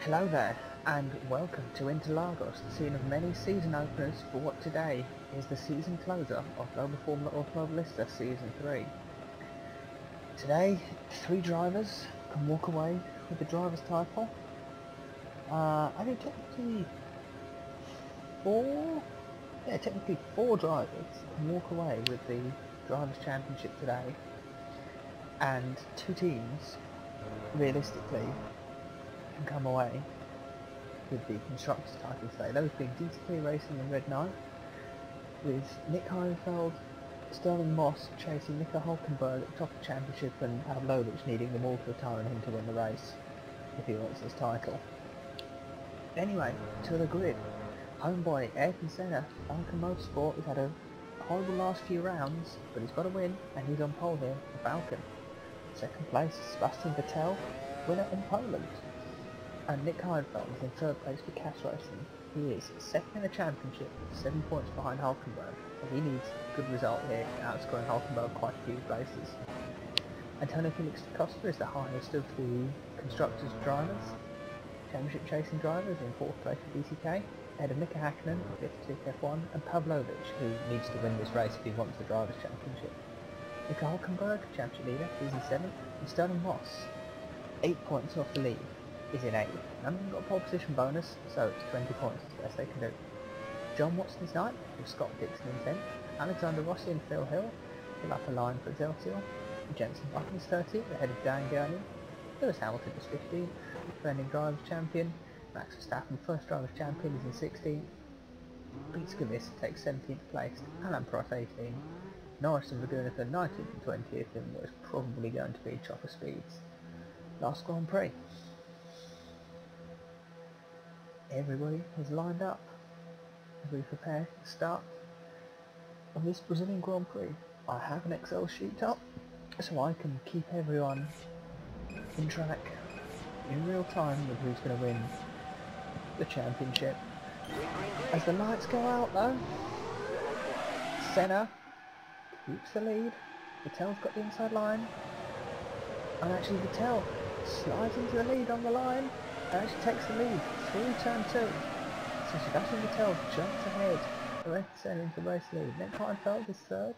Hello there, and welcome to Interlagos, the scene of many season openers for what today is the season closer of Global Formula Automobilista Season 3. Today, 3 drivers can walk away with the driver's title. I think technically 4 drivers can walk away with the Drivers' Championship today, and 2 teams, realistically, can come away with the Constructors' title today, those being DTK Racing and Red Knight, with Nick Heidfeld, Sterling Moss chasing Nico Hulkenberg at the top of the championship, and Pavlovich needing them all to retire and him to win the race if he wants his title. Anyway, to the grid. Homeboy Ayrton Senna, Falcon Motorsport, has had a horrible last few rounds, but he's got a win, and he's on pole here for Falcon. Second place, Sebastian Vettel, winner in Poland. And Nick Heidfeld is in 3rd place for Cash Racing. He is 2nd in the championship, 7 points behind Hulkenberg, so he needs a good result here, outscoring Hulkenberg quite a few places. Antonio Felix da Costa is the highest of the Constructors drivers. Championship chasing drivers in 4th place for DCK, ahead of Mika Hakkinen, 5th to F1, and Pavlovich, who needs to win this race if he wants the Drivers' Championship. Nico Hulkenberg, championship leader, is in 7th, and Sterling Moss, 8 points off the lead, is in 8th. None of them got a pole position bonus, so it's 20 points, it's the best they can do. John Watson is 9th, with Scott Dixon in 10th, Alexander Rossi and Phil Hill, fill up a line for Excelsior, Jenson Button is 13th, ahead of Dan Gurney, Lewis Hamilton is 15th, defending Drivers' Champion, Max Verstappen, first Drivers' Champion, is in 16th, Pete Scavissa takes 17th place, Alan Prost 18th, Norris and Laguna for 19th and 20th in what is probably going to be chopper speeds. Last Grand Prix. Everybody is lined up as we prepare to start on this Brazilian Grand Prix. I have an Excel sheet up so I can keep everyone in track in real time with who's going to win the championship. As the lights go out though, Senna keeps the lead, Vettel's got the inside line, and actually Vettel slides into the lead on the line and actually takes the lead through turn 2. So Sebastian Vettel jumps ahead, Ayrton Senna into the race lead. Nick Heidfeld is 3rd,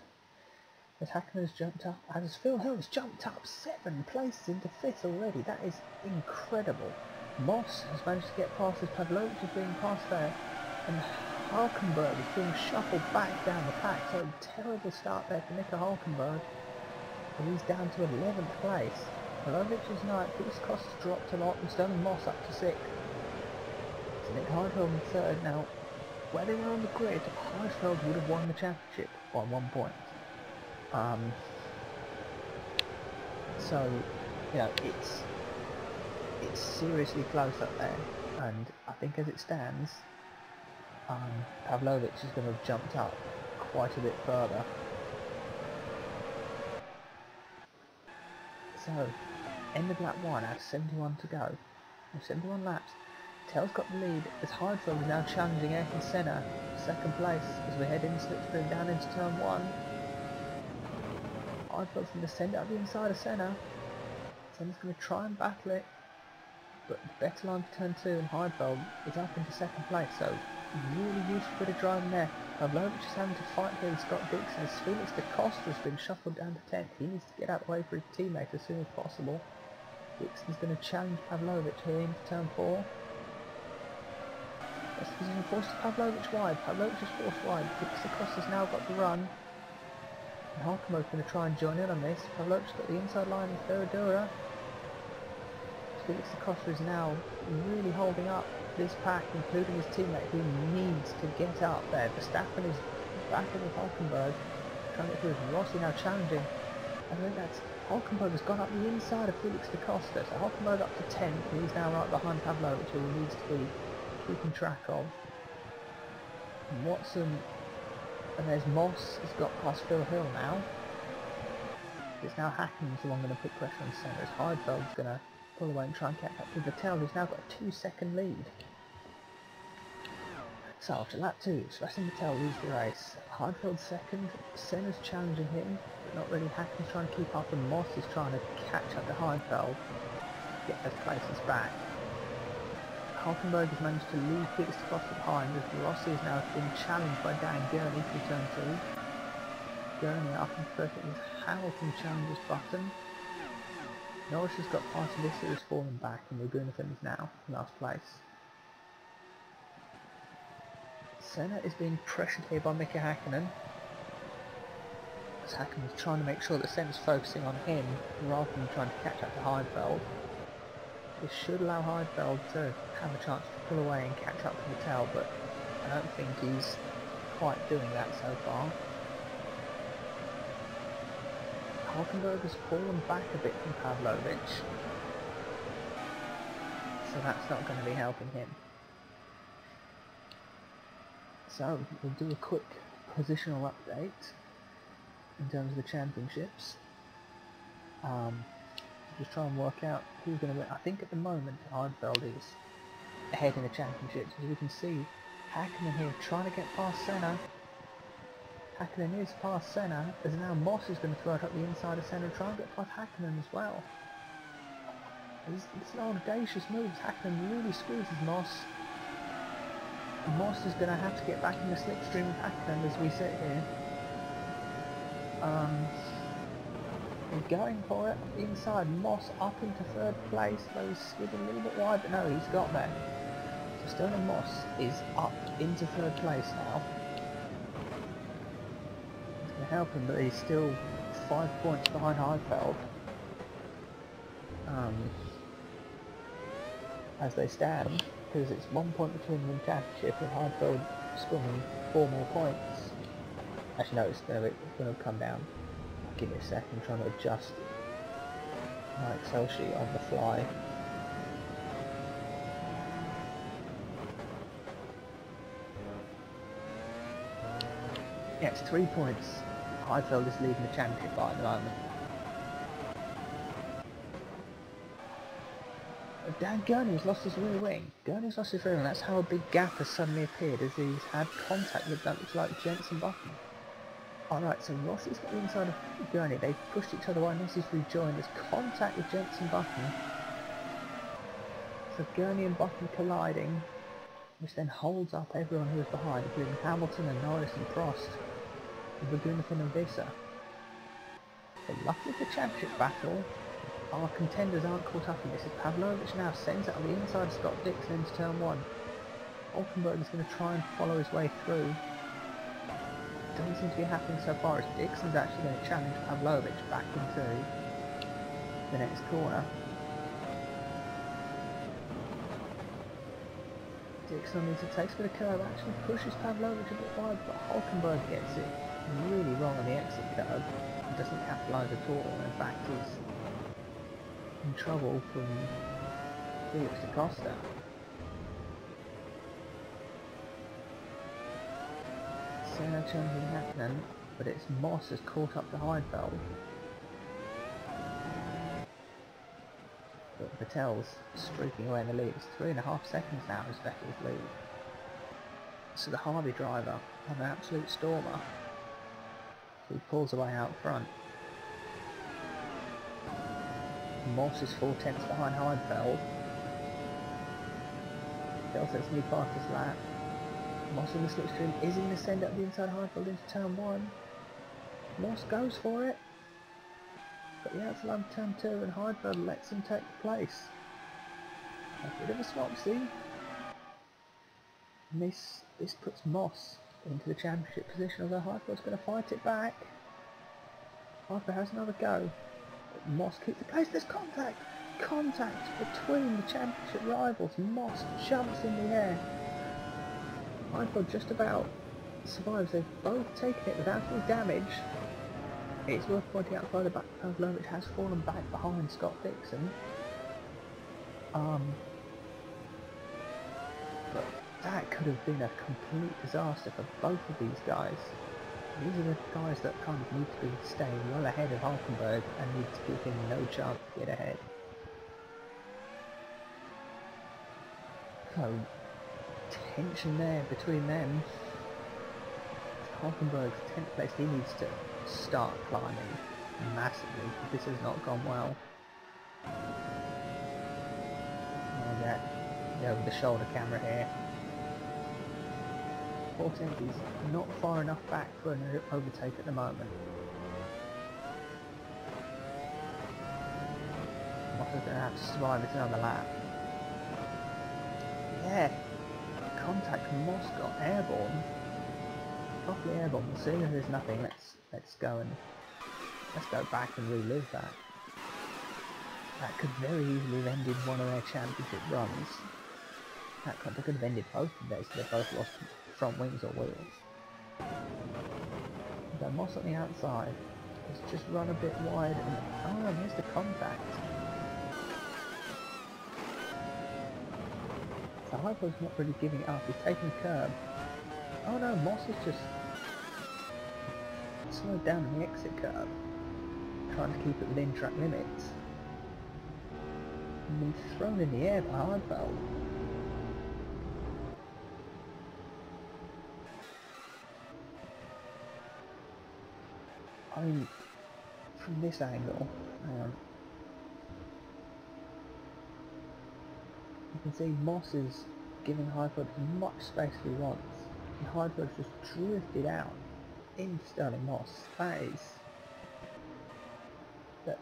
as Hakkinen has jumped up, as Phil Hill has jumped up 7 places into 5th already. That is incredible. Moss has managed to get past as Pavlovich is being passed there, and Hulkenberg is being shuffled back down the pack, so terrible start there for Nico Hulkenberg, and he's down to 11th place. Pavlovich is 9th, Felix Costa's dropped a lot, and Sterling Moss up to 6th. So Nick Heidfeld in 3rd. Now, where they were on the grid, Heidfeld would have won the championship by 1 point. So, you know, it's seriously close up there, and I think as it stands, Pavlovich is going to have jumped up quite a bit further. So, end of lap 1 out of 71 to go. With 71 laps, Vettel's got the lead as Heidfeld is now challenging Ayrton Senna for 2nd place as we head in slipstream down into turn 1. Heidfeld's going to send out the inside of Senna. Senna's going to try and battle it, but better line for turn 2, and Heidfeld is up into 2nd place, so really useful bit of driving there. Pavlovich is having to fight here with Scott Dixon as Felix da Costa has been shuffled down to 10th. He needs to get out of the way for his teammate as soon as possible. Dixon's going to challenge Pavlovich here into turn 4. Best position forces Pavlovich wide. Pavlovich is forced wide. Felix da Costa's now got the run. And Hulkenberg's going to try and join in on this. Pavlovich's got the inside line in Ferradura. Felix da Costa is now really holding up this pack, including his teammate who needs to get up there. Verstappen is battling with Hulkenberg, trying to get through. Rossi now challenging. I think that's Hulkenberg has gone up the inside of Felix da Costa, so Hulkenberg up to 10th, and he's now right behind Pavlovich, who he needs to be keeping track of. And Watson, and there's Moss has got past Phil Hill now. It's now Hakkinen's the one going to put pressure on Senna, as Heidfeld's going to pull away and try and catch up to Vettel, who's now got a 2-second lead. So after lap 2, Sebastian Vettel leads the race. Heidfeld's 2nd, Senna's challenging him, but not really. Hakkinen's trying to keep up, and Moss is trying to catch up to Heidfeld, get those places back. Hulkenberg has managed to leave Pitts across the behind as Rossi is now being challenged by Dan Gurney for turn 2. Gurney up in first as Hamilton challenges Button. Norris has got past Visser has fallen back and Raghunathan is now in last place. Senna is being pressured here by Mika Hakkinen. As Hakkinen is trying to make sure that Senna's focusing on him rather than trying to catch up to Heidfeld. This should allow Heidfeld to have a chance to pull away and catch up to Vettel, but I don't think he's quite doing that so far. Hulkenberg has fallen back a bit from Pavlovich, so that's not going to be helping him. So we'll do a quick positional update in terms of the championships. Just try and work out who's going to win. I think at the moment Heidfeld is ahead in the championships. As we can see, Hakkinen here trying to get past Senna. Hakkinen is past Senna, as now Moss is going to throw it up the inside of Senna and try and get past Hakkinen as well. It's an audacious move. Hakkinen really squeezes Moss. Moss is going to have to get back in the slipstream of Hakkinen as we sit here. They're going for it inside. Moss up into third place, though he's skidding a little bit wide, but no, he's got there. So Stirling Moss is up into third place now. It's going to help him, but he's still 5 points behind Heidfeld. As they stand, because it's 1 point between them championship and Heidfeld scoring 4 more points. Actually no, it's going to come down. Give me a second, trying to adjust my Excel sheet on the fly. Yeah, it's 3 points. Heidfeld is leading the championship by at the moment. Dan Gurney's lost his rear wing. Gurney's lost his rear wing. That's how a big gap has suddenly appeared as he's had contact with that looks like Jenson Button. Alright, so Rossi's got the inside of Gurney. They've pushed each other while Rossi's rejoined. There's contact with Jenson Button. So Gurney and Button colliding, which then holds up everyone who is behind, including Hamilton and Norris and Prost, and Raghunathan and Visser. But luckily for the championship battle, our contenders aren't caught up in this. As Pavlovich now sends it on the inside of Scott Dixon into turn 1. Hulkenberg is going to try and follow his way through. Doesn't seem to be happening so far, as Dixon's actually going to challenge Pavlovich back into the next corner. Dixon needs to take a bit of curve, actually pushes Pavlovich a bit wide, but Hulkenberg gets it really wrong on the exit curve and doesn't capitalise at all, and in fact is in trouble from Felix da Costa. Senna changing happening, but it's Moss has caught up to Heidfeld. But Vettel's streaking away in the lead. It's 3.5 seconds now as Vettel's lead. So the Harvey driver, an absolute stormer. So he pulls away out front. Moss is 4 tenths behind Heidfeld. Vettel sets new fastest lap. Moss in the slipstream is going to send up the inside Heidfeld into turn 1. Moss goes for it, but the outside line turn 2 and Heidfeld lets him take the place. A bit of a swapsy. And this puts Moss into the championship position, although Heidfeld's going to fight it back. Heidfeld has another go. But Moss keeps the place. There's contact! Contact between the championship rivals. Moss jumps in the air. Heidfeld just about survives. They've both taken it without any damage. It's worth pointing out further back Pavlovich has fallen back behind Scott Dixon. But that could have been a complete disaster for both of these guys. These are the guys that kind of need to be staying well ahead of Hulkenberg and need to give him no chance to get ahead. So, tension there between them. Hulkenberg's 10th place, he needs to start climbing massively. This has not gone well. the over the shoulder camera here. Portent is not far enough back for an overtake at the moment. Moss is going to have to survive it another lap. Yeah, contact from Moss got airborne. Properly airborne. As soon as there's nothing, let's go back and relive that. That could very easily have ended one of their championship runs. That could have ended both of theirs. They both lost front wings or wheels. So Moss on the outside has just run a bit wide and oh, here's the contact. So Hypo's not really giving it up, he's taking the curb. Oh no, Moss has just slowed down on the exit curve, trying to keep it within track limits. And been thrown in the air by Hypo. I mean, from this angle, you can see Moss is giving Hypo as much space as he wants, and Hypo's just drifted out into Sterling Moss. That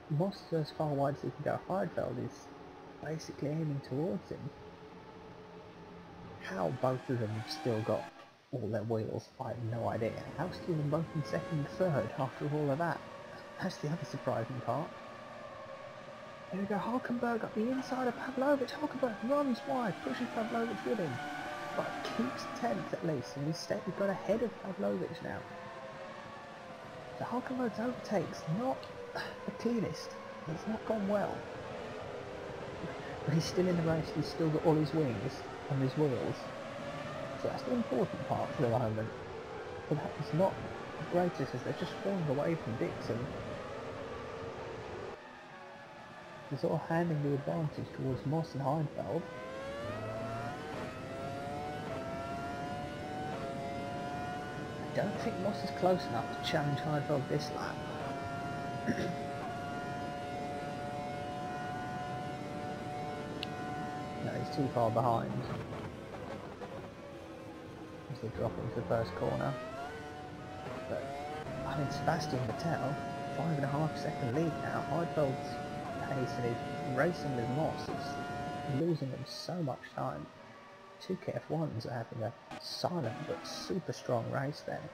Moss is as far wide as he can go. Heidfeld is basically aiming towards him. How both of them have still got all their wheels, I have no idea. How still them both in second and third after all of that? That's the other surprising part. Here we go, Hulkenberg up the inside of Pavlovich. Hulkenberg runs wide, pushes Pavlovich with him, but keeps 10th at least, and he's got ahead of Pavlovich now. So Hulkenberg's overtake's not the cleanest. It's not gone well. But he's still in the race, he's still got all his wings on his wheels. So that's the important part for the moment. But that is not the greatest as they're just falling away from Dixon. They're sort of handing the advantage towards Moss and Heidfeld. I don't think Moss is close enough to challenge Heidfeld this lap. No, he's too far behind. As they drop into the first corner. But, I mean, Sebastian Vettel, 5.5 second lead now. Heidfeld's pace and his racing with Moss is losing them so much time. Two KF1s are having a silent but super strong race there.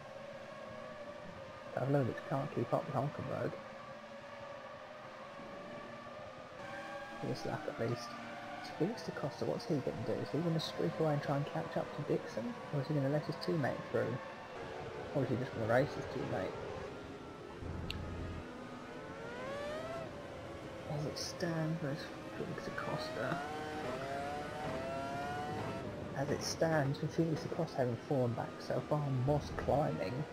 Pavlovich can't keep up with Hulkenberg. This lap at least. Felix da Costa, what's he going to do? Is he going to streak away and try and catch up to Dixon? Or is he going to let his teammate through? Or is he just going to race his teammate? As it stands, there's Felix da Costa. As it stands, with Felix da Costa having fallen back so far, Moss climbing.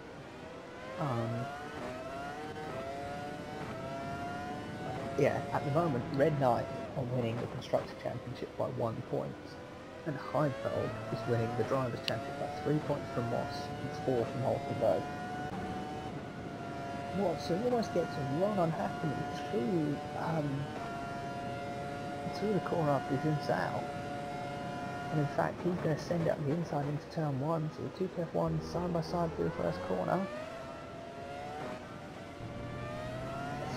Yeah, at the moment, Red Knight are winning the Constructor Championship by 1 point, and Heidfeld is winning the Drivers' Championship by 3 points from Moss and 4 from Hulkenberg. Watson almost gets a run unhappily through the corner after his out. And in fact, he's going to send out the inside into turn 1, so the two KF1s side by side through the first corner.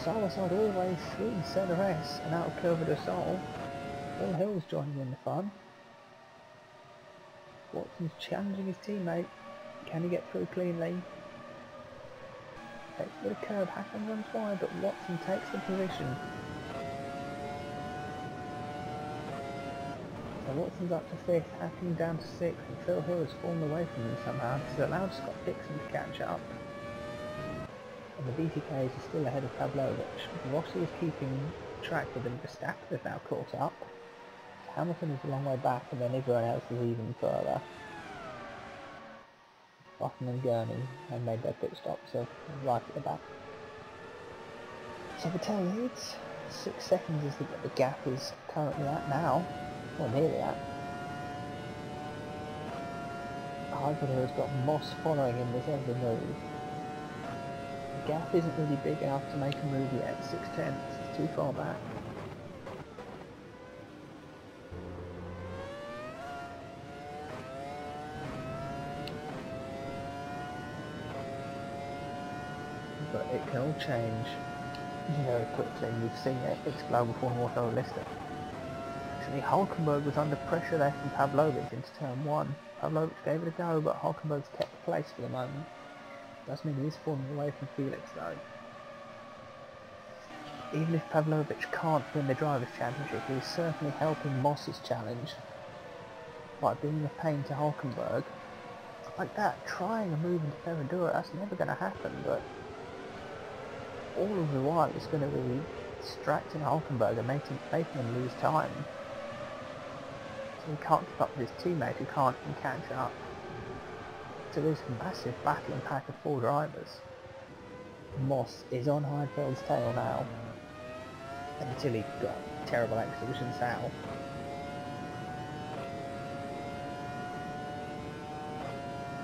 Side by side all the way through the centre S and out of Curva del Sol. Phil Hill's joining in the fun. Watson's challenging his teammate. Can he get through cleanly? Takes a bit of curb, Hackman runs wide, but Watson takes the position. So Watson's up to 5th, Hackman down to 6th, and Phil Hill has fallen away from him somehow. This has allowed Scott Dixon to catch up. And the BTKs are still ahead of Pavlovich. Rossi is keeping track with them. Verstappen is now caught up. Hamilton is a long way back, and then everyone else is even further. Button and Gurney have made their pit stop, so right at the back. So Vettel leads. 6 seconds is the gap is currently at now. Well, nearly at. Heidfeld has got Moss following him with every move. The gap isn't really big enough to make a move yet. 6/10, it's too far back. it can all change very quickly. We've seen it, it's Global Formula Automobilistic. Actually, Hulkenberg was under pressure there from Pavlovich into turn 1. Pavlovich gave it a go, but Hulkenberg's kept the place for the moment. Does mean he is falling away from Felix though. Even if Pavlovich can't win the Drivers' Championship, he is certainly helping Moss's challenge by being a pain to Hulkenberg. Like that, trying a move into Ferradura, that's never going to happen, but all of the while it's going to be distracting Hulkenberg and making him lose time. So he can't keep up with his teammate who can't even catch up to this massive battling pack of 4 drivers. Moss is on Heidfeld's tail now, until he got terrible exhibition south.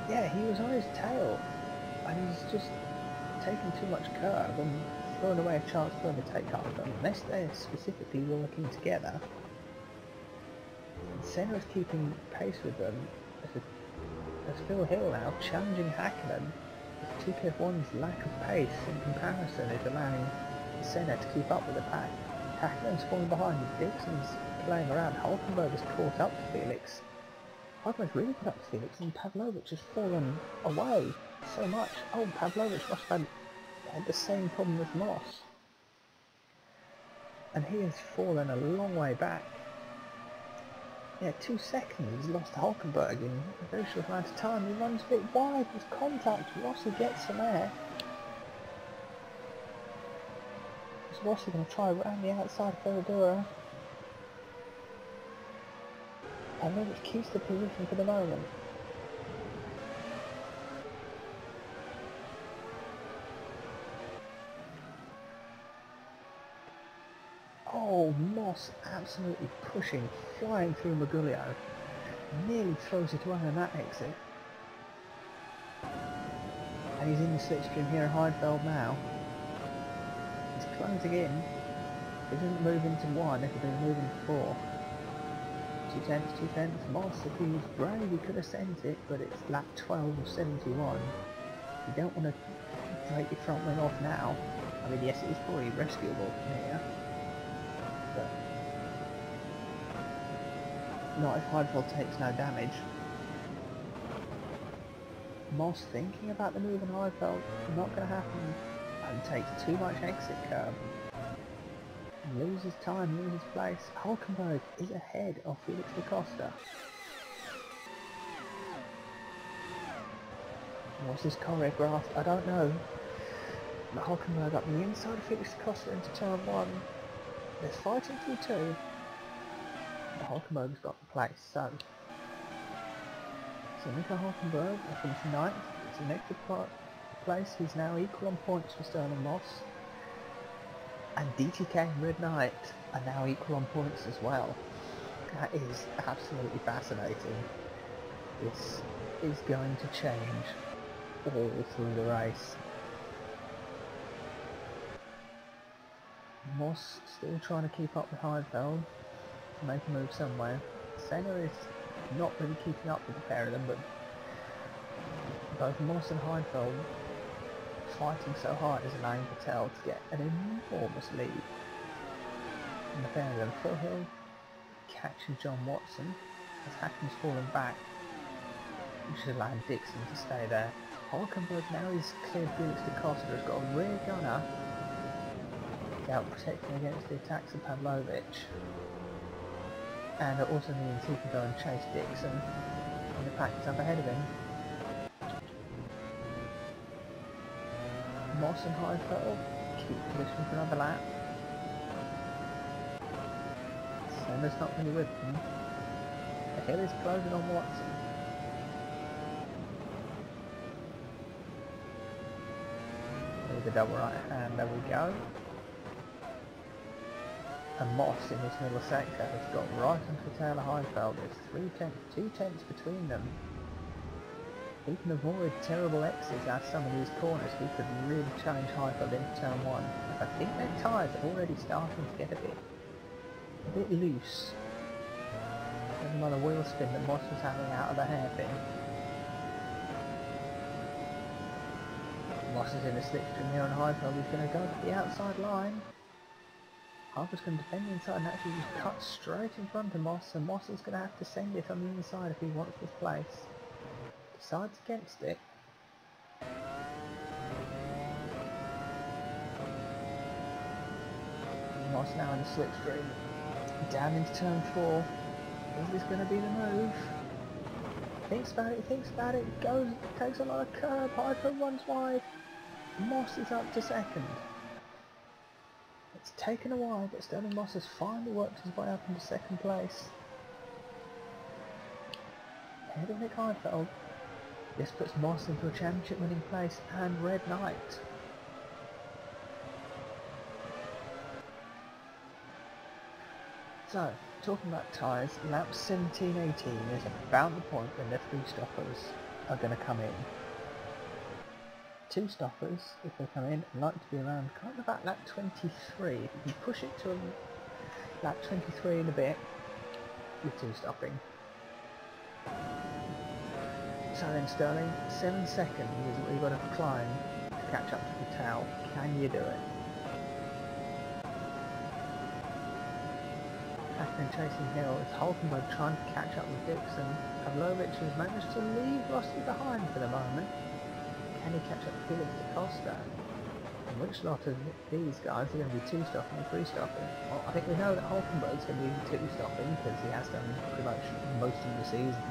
Yeah, he was on his tail, and he's just taken too much curve and thrown away a chance for him to take up, unless they're specifically working together. And Senna is keeping pace with them as Phil Hill now challenging Hakkinen. 2KF1's lack of pace in comparison is allowing Senna to keep up with the pack. Hakkinen is falling behind, Dixon's playing around, Hulkenberg has caught up to Felix. Hulkenberg's really caught up to Felix, and Pavlovich has fallen away so much. Oh, Pavlovich must have had the same problem as Moss. And he has fallen a long way back. Yeah, 2 seconds he's lost to Hulkenberg in a very short amount of time. He runs a bit wide with contact. Rossi gets some air. Is Rossi going to try around the outside of Ferradura? Pavlovich keeps the position for the moment. Oh, Moss absolutely pushing, flying through Maguglio. Nearly throws it away on that exit. And he's in the slipstream here at Heidfeld now. He's closing in. If he doesn't move into 1, it'll be moving to 4. 2 tenths. Moss, if he was brave, he could have sent it, but it's lap 12 of 71. You don't want to break your front wing off now. I mean, yes, it is probably rescuable from here. But not if Heidfeld takes no damage. Moss thinking about the move on Heidfeld, not going to happen, and takes too much exit curve. Loses time, loses place. Hulkenberg is ahead of Felix da Costa. Was this choreographed? I don't know. But Hulkenberg up the inside of Felix da Costa into turn 1. There's fighting through 2. But Hulkenberg's got the place, so Nico Hulkenberg finished 9th. It's an extra place. He's now equal on points with Sterling Moss. And DTK and Red Knight are now equal on points as well. That is absolutely fascinating. This is going to change all through the race. Moss still trying to keep up with Heidfeld to make a move somewhere. Senna is not really keeping up with the pair of them, but both Moss and Heidfeld fighting so hard as Alain Patel to get an enormous lead. And the pair of them, Phil Hill catching John Watson as Hakken's fallen back, which should allow Dixon to stay there. Hulkenberg now is cleared Felix da Costa, has got a rear gunner out protecting against the attacks of Pavlovich. And it also means he can go and chase Dixon and the pack is up ahead of him. Moss and Heidfeld keep position for another lap. Senna's not really with them. The hill is closing on Watson. With the double right hand, there we go. And Moss in this middle sector has got right onto the tail of Heidfeld. There's 2 tenths between them. He can avoid terrible exits out of some of these corners. He could really challenge Heidfeld into turn 1. I think their tyres are already starting to get a bit loose. There's another wheel spin that Moss was having out of the hairpin. Moss is in the slipstream here on Hyper. He's going to go to the outside line. Harper's going to defend the inside and actually just cut straight in front of Moss, and Moss is going to have to send it on the inside if he wants this place. Decides against it. Moss now in the slipstream. Down into turn 4. Is this going to be the move? Thinks about it, goes, takes a lot of curb, Hyper runs wide. Moss is up to second. It's taken a while, but Sterling Moss has finally worked his way up into second place. Ahead of Nick Heidfeld. This puts Moss into a championship winning place and Red Knight. So, talking about tyres, lap 17-18 is about the point when the 3 stoppers are going to come in. 2 stoppers, if they come in, like to be around kind of about lap 23. If you can push it to lap 23 in a bit, with 2 stopping. So then Sterling, 7 seconds is what you've got to climb to catch up to Vittel. Can you do it? Hackman chasing Hill, it's Hulkenberg trying to catch up with Dixon. Pavlovich has managed to leave Rossi behind for the moment. Can he catch up with Felix da Costa? And which lot of these guys are going to be 2 stopping and 3 stopping? Well, I think we know that Hulkenberg's going to be 2 stopping because he has done pretty much most of the season.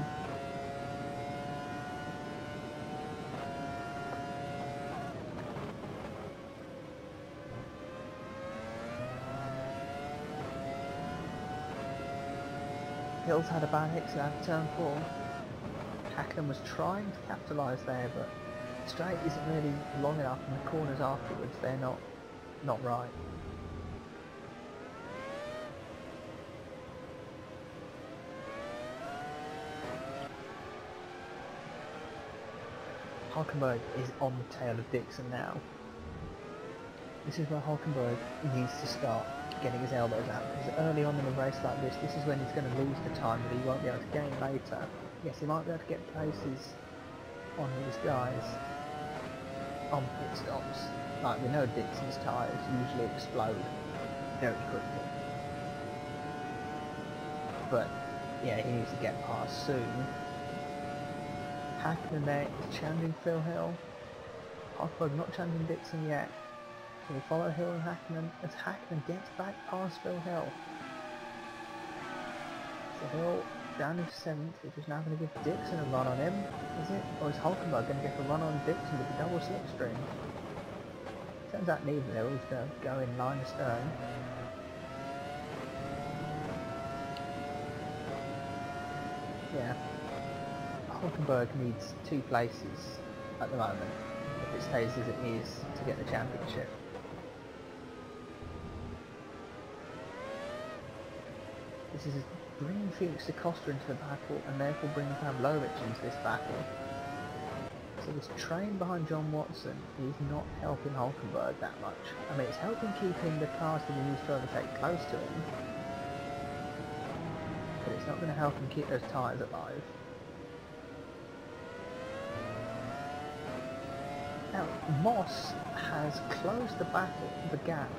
Hill's had a bad exit out of turn 4. Hackman was trying to capitalise there, but the straight isn't really long enough and the corners afterwards, they're not right. Hulkenberg is on the tail of Dixon now. This is where Hulkenberg needs to start getting his elbows out, because early on in a race like this is when he's going to lose the time that he won't be able to gain later. Yes, he might be able to get places on these guys on pit stops. Like we know Dixon's tyres usually explode very quickly. But yeah, he needs to get past soon. Hackman there is challenging Phil Hill. Hulkenberg not challenging Dixon yet. So we follow Hill and Hackman as Hackman gets back past Phil Hill. So Hill down into 7th, which is now going to give Dixon a run on him, is it? Or is Hulkenberg going to get a run on Dixon with the double slipstream? Turns out neither, they're always going to go in line astern. Yeah, Hulkenberg needs 2 places at the moment if it stays as it is to get the championship. This is bringing Felix da Costa into the battle and therefore bringing Pavlovich into this battle. So this train behind John Watson is not helping Hulkenberg that much. I mean, it's helping keeping the cars that he needs to overtake close to him, but it's not going to help him keep those tyres alive. Now, Moss has closed the gap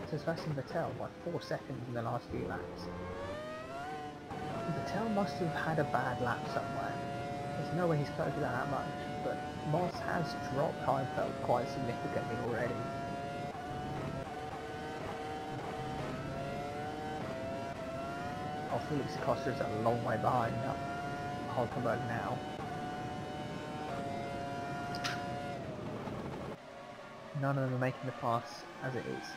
to Sebastian Vettel by 4 seconds in the last few laps. Vettel must have had a bad lap somewhere. There's no way he's closed it that much, but Moss has dropped Heidfeld quite significantly already. Oh, Felix da Costa is a long way behind Hulkenberg now. None of them are making the pass as it is.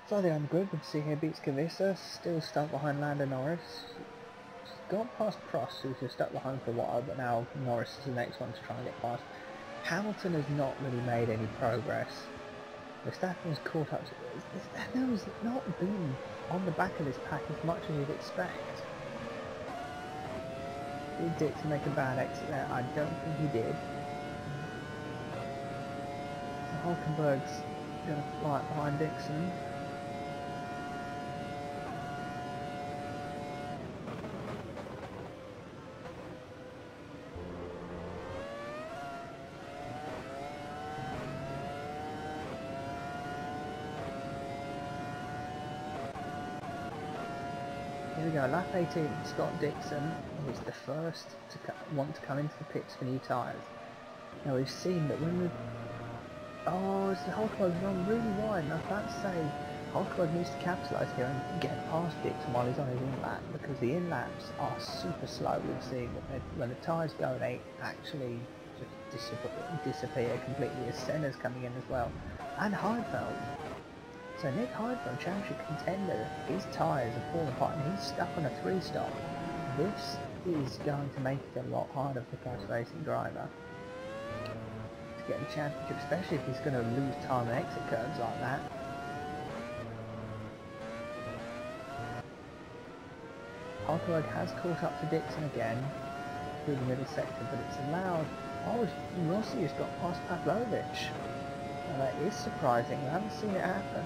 So they're on the grid, we can see here beats Kvyat, still stuck behind Lando Norris. Gone past Prost, who's just stuck behind for a while, but now Norris is the next one to try and get past. Hamilton has not really made any progress. Verstappen's caught up to this. Verstappen's not been on the back of this pack as much as you'd expect. Did Dixon make a bad exit there? I don't think he did. So Hulkenberg's going to fly it behind Dixon. Here we go, lap 18, Scott Dixon is the first to want to come into the pits for new tyres. Now we've seen that when we... Oh, Hulkenberg's run really wide, and I was about to say Hulkenberg needs to capitalise here and get past Dixon while he's on his in-lap, because the in-laps are super slow. We've seen that when the tyres go, they actually just disappear completely, as Senna's coming in as well. And Heidfeld. So Nick Heidfeld, championship contender, his tyres have fallen apart and he's stuck on a 3-stop. This is going to make it a lot harder for the Cash Racing driver to get the championship, especially if he's going to lose time on exit curves like that. Hulkenberg has caught up to Dixon again through the middle sector, but it's allowed... Oh, Rossi has got past Pavlovich. Now that is surprising, I haven't seen it happen.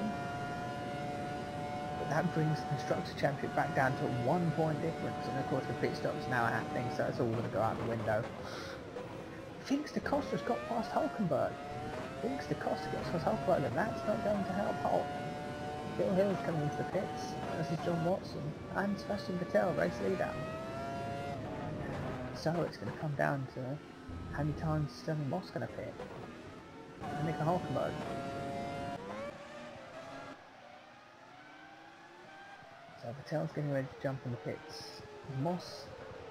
But that brings the Constructors' Championship back down to a 1 point difference, and of course the pit stop's now happening, so it's all going to go out the window. Phoenix da Costa's got past Hulkenberg. Phoenix da Costa gets past Hulkenberg, and that's not going to help Hulk. Phil Hill's coming into the pits, this is John Watson, and Sebastian Vettel, race leader. So it's going to come down to how many times Sterling Moss going to pit. And Nico Hulkenberg. So Vettel's getting ready to jump in the pits. Moss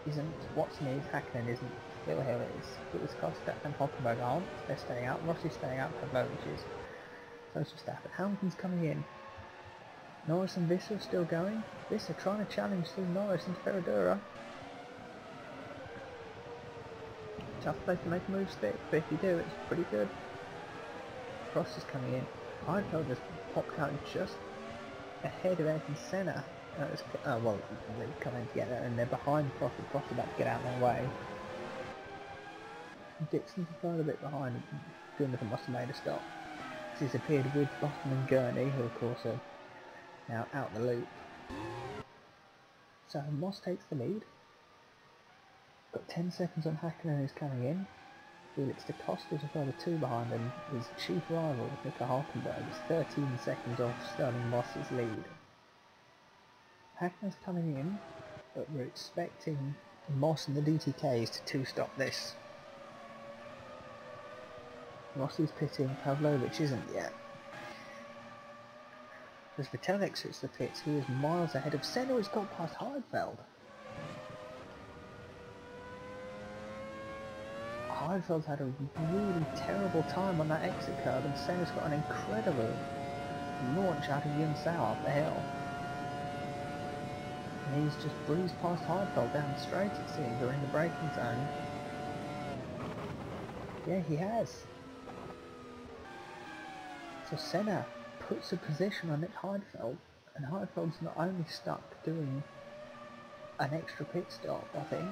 isn't, Watson is, Hakkinen isn't, Phil Hill is. Lewis Costa and Hulkenberg aren't, they're staying out, Rossi's staying out, Pavlovich is. So it's Verstappen. Hamilton's coming in. Norris and Visser still going. Visser trying to challenge through Norris into Ferradura. Tough place to make a move stick, but if you do, it's pretty good. Cross is coming in. Heidfeld just popped out just ahead of Ayrton Senna. Well, they're coming together and they're behind Prost. Prost about to get out of their way. Dixon's further a bit behind. Gunter must have made a stop. He's appeared with Bottom and Gurney, who of course are now out the loop. So Moss takes the lead. Got 10 seconds on Hakkinen who's coming in. Felix da Costa's a further 2 behind him. His chief rival, Nico Hulkenberg, is 13 seconds off Sterling Moss's lead. Hacken's coming in, but we're expecting Moss and the DTKs to 2-stop this. Rossi's pitting, Pavlovich isn't yet. As Vettel exits the pits, he is miles ahead of Senna, who's got past Heidfeld. Heidfeld's had a really terrible time on that exit curve, and Senna's got an incredible launch out of Yunsao off the hill. And he's just breezed past Heidfeld down the straight, it seems, or in the braking zone. Yeah, he has. So Senna puts a position on Nick Heidfeld, and Heidfeld's not only stuck doing an extra pit stop, I think,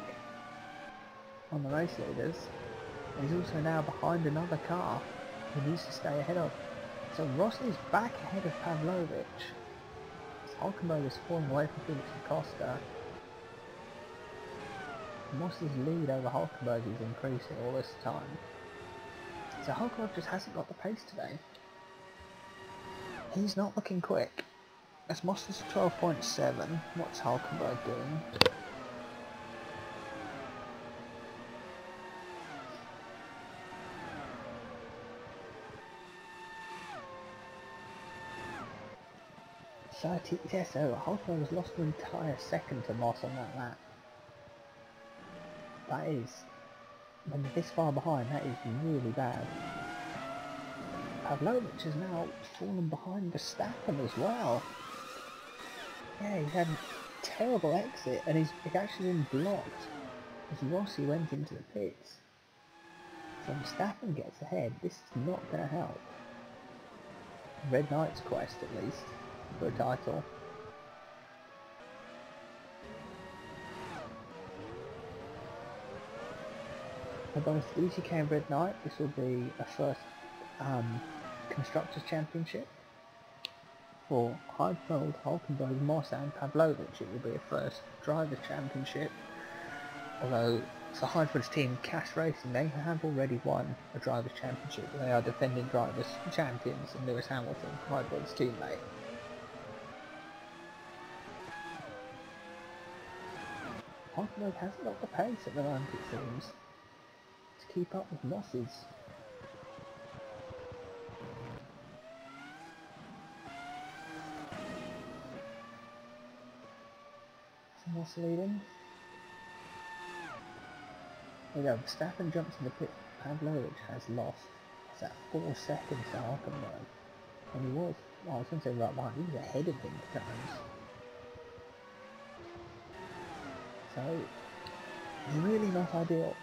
on the race leaders, he's also now behind another car he needs to stay ahead of. So Rossi's back ahead of Pavlovich. Hulkenberg is falling away from Felix da Costa. Moss's lead over Hulkenberg is increasing all this time. So Hulkenberg just hasn't got the pace today. He's not looking quick. As Moss is 12.7, what's Hulkenberg doing? Yeah, so Hulkenberg has lost an entire second to Moss on that lap. That is, when they're this far behind, that is really bad. Pavlovich has now fallen behind Verstappen as well. Yeah, he's had a terrible exit, and he's actually been blocked as Rossi went into the pits. So Verstappen gets ahead. This is not going to help. Red Knight's quest, at least, for a title. For both VGK and Red Knight, this will be a first Constructors' Championship. For Heidfeld, Hulkenberg, Moss and Pavlovich, it will be a first Drivers' Championship. Although for Heidfeld's team, Cash Racing, they have already won a Drivers' Championship. They are defending Drivers' Champions and Lewis Hamilton, Heidfeld's teammate. Hulkenberg hasn't got the pace at the moment, it seems, to keep up with Moss's. Moss leading. There we go, Verstappen jumps in the pit. Pavlovich has lost. It's at 4 seconds to Hulkenberg. And he was, well, I was going to say right behind, he was ahead of him at times. So, really not ideal.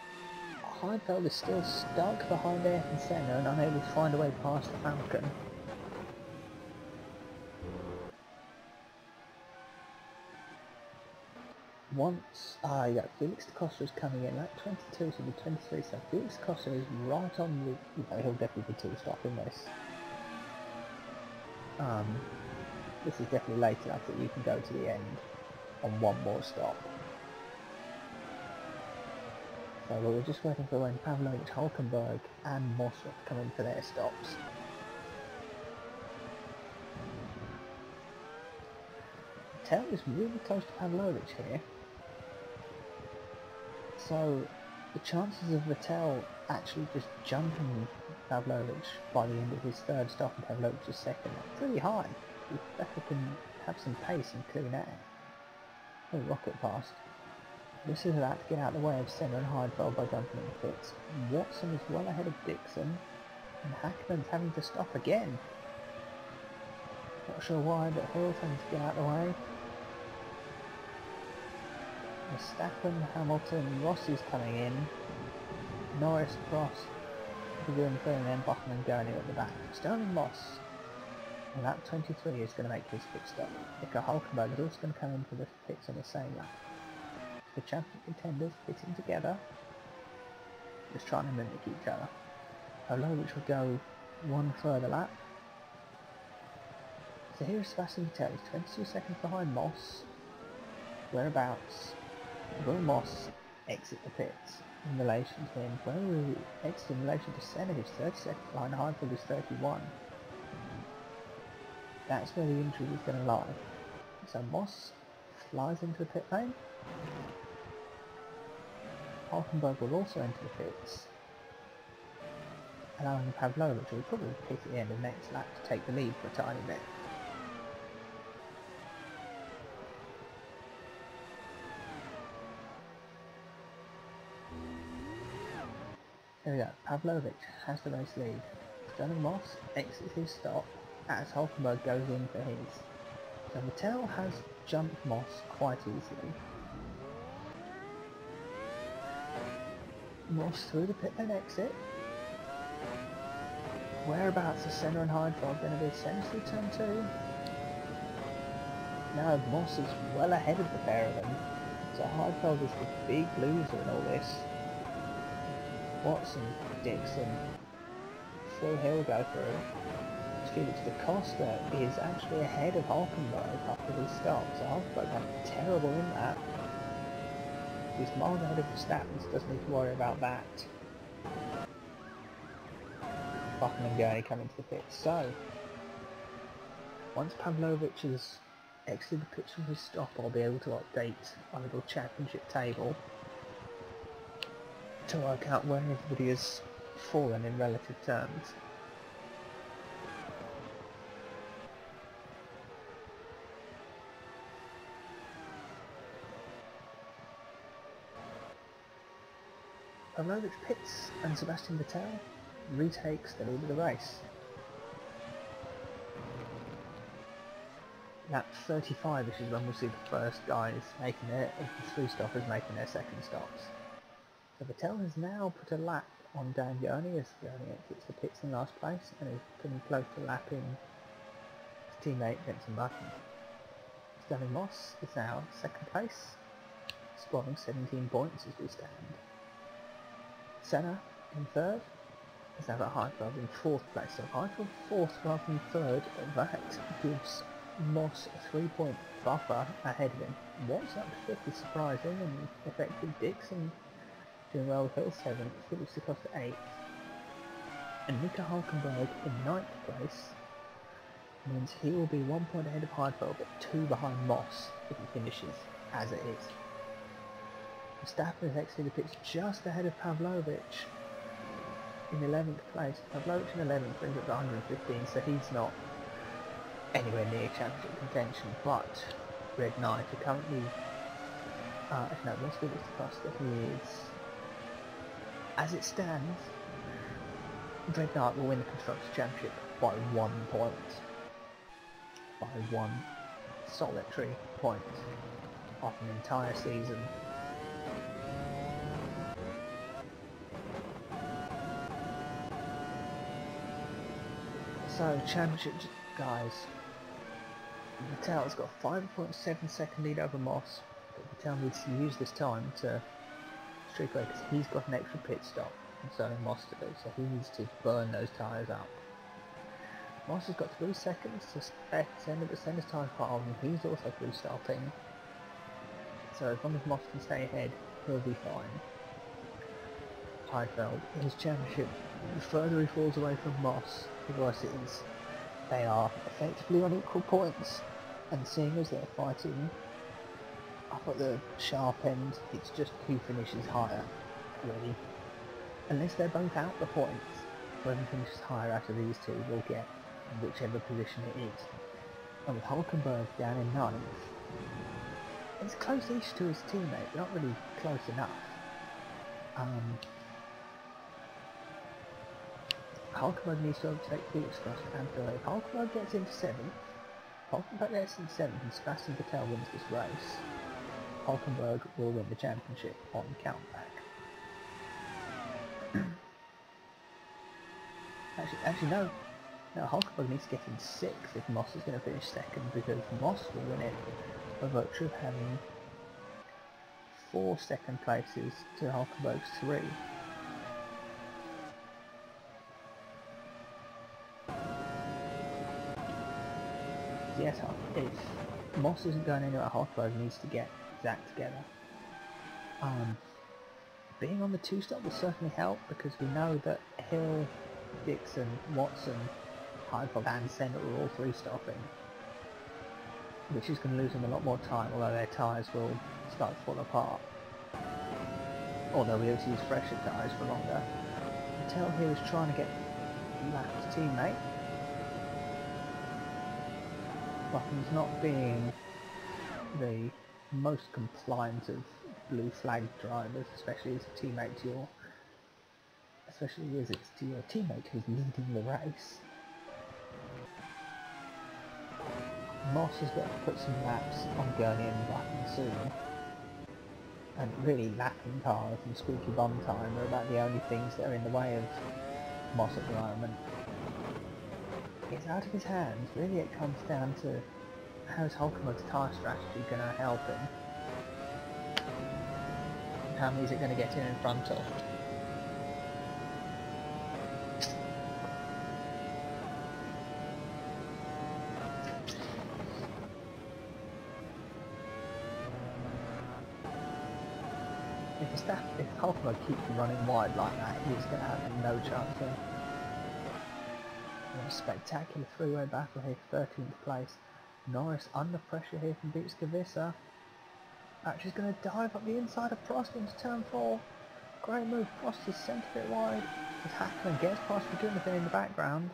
Heidfeld is still stuck behind Ayrton Senna and unable to find a way past the Falcon. Once, yeah, Felix da Costa is coming in, lap 22 to the 23, so Felix da Costa is right on the, he'll definitely be 2-stop in this. This is definitely late enough that you can go to the end on one more stop. So we're just waiting for when Pavlovich, Hulkenberg and Moss come in for their stops. Vettel is really close to Pavlovich here. So the chances of Vettel actually just jumping Pavlovich by the end of his third stop and Pavlovich's second are pretty high. If Vettel can have some pace and clean air. Oh, rocket past. This is about to get out of the way of Senna and Heidfeld by jumping in the pits. Watson is well ahead of Dixon, and Hackman's having to stop again. Not sure why, but Hill's having to get out of the way. Verstappen, Hamilton, Rossi's coming in. Norris, Prost, doing third, and then Bachmann and Gurney at the back. Sterling Moss, on lap 23, is going to make his pit stop. Nico Hulkenberg is also going to come in for the pits on the same lap. The champion contenders pitting together, just trying to mimic each other. Pavlovich will go one further lap. So here is Sebastian Vettel, he's 22 seconds behind Moss. Whereabouts will Moss exit the pits in relation to him? Where will he exit in relation to Senna, who's 30 seconds behind, Heidfeld is 31. That's where the injury is going to lie. So Moss flies into the pit lane. Hulkenberg will also enter the pits, allowing Pavlovich, who will probably pit at the end of the next lap, to take the lead for a tiny bit. There we go, Pavlovich has the race lead. Sterling Moss exits his stop as Hulkenberg goes in for his. So Vettel has jumped Moss quite easily. Moss through the pit lane exit. Whereabouts is Senna and Heidfeld going to be? Senna's through turn 2. No, Moss is well ahead of the pair of them. So Heidfeld is the big loser in all this. Watson, Dixon, Phil Hill go through. Felix da Costa is actually ahead of Hulkenberg after his stop. So Hulkenberg had a terrible in that. He's miles ahead of Verstappen, so doesn't need to worry about that. Bachmann and Gurney come into the pits. So, once Pavlovich has exited the pits from his stop, I'll be able to update our little championship table to work out where everybody has fallen in relative terms. Pavlovich pits and Sebastian Vettel retakes the lead of the race. Lap 35, which is when we'll see the first guys making the 3-stoppers making their second stops. So Vettel has now put a lap on Dan Gurney as Gurney exits the pits in last place and is getting close to lapping his teammate Jenson Button. Sterling Moss is now in second place, scoring 17 points as we stand. Senna in third. Let's have Heidfeld in fourth place. So Heidfeld fourth rather than third. That gives Moss a 3-point buffer ahead of him. What's up to fifth is surprising, and effective Dixon doing well with Hill 7th, Felix da Costa 8th, and Nico Hulkenberg in 9th place means he will be 1 point ahead of Heidfeld but 2 behind Moss if he finishes as it is. Verstappen has exited the pits just ahead of Pavlovic in 11th place. Pavlovic in 11th brings up to 115, so he's not anywhere near championship contention, but Red Knight are currently no, let's give it to Costa. He is, as it stands, Red Knight will win the Constructors' Championship by 1 point. By 1 solitary point of an entire season. So, championship guys, Vettel's got a 5.7 second lead over Moss, but Vettel needs to use this time to streak away because he's got an extra pit stop, and so Moss to do, so he needs to burn those tyres up. Moss has got 3 seconds to send his tyres quite on, and he's also restarting. So as long as Moss can stay ahead, he'll be fine. Heidfeld, his championship, the further he falls away from Moss, the worse it is. They are effectively on equal points, and seeing as they're fighting up at the sharp end, it's just who finishes higher, really. Unless they're both out the points, whoever finishes higher out of these two will get whichever position it is. And with Hulkenberg down in 9th, it's close-ish to his teammate, but not really close enough. Hulkenberg needs to overtake Felix da Costa and Phil. If Hulkenberg gets into 7th, and Sebastian Vettel wins this race, Hulkenberg will win the championship on countback. actually no, Hulkenberg needs to get in 6th if Moss is going to finish 2nd, because Moss will win it by virtue of having 4 second places to Hulkenberg's 3. Yes, if Moss isn't going anywhere, Hulkenberg needs to get his act together. Being on the 2 stop will certainly help, because we know that Hill, Dixon, Watson, Heidfeld and Senna are all 3 stopping, which is going to lose them a lot more time, although their tyres will start to fall apart, or they'll be able to use fresher tyres for longer. Vettel here is trying to get lapped teammate, but he's not being the most compliant of blue flag drivers, especially as a teammate to your, teammate who's leading the race. Moss has got to put some laps on Gurney and Button soon, and really lapping cars and squeaky bum time are about the only things that are in the way of Moss at the moment. It's out of his hands. Really, it comes down to how is Hulkenberg's tyre strategy going to help him, and how many is it going to get in front of. If Hulkenberg keeps running wide like that, he's going to have no chance of. A spectacular three-way battle here, 13th place. Norris under pressure here from Beetske Visser. Actually going to dive up the inside of Prost into turn 4. Great move, Prost is sent a bit wide. As Hackman gets past McGuinness in the background.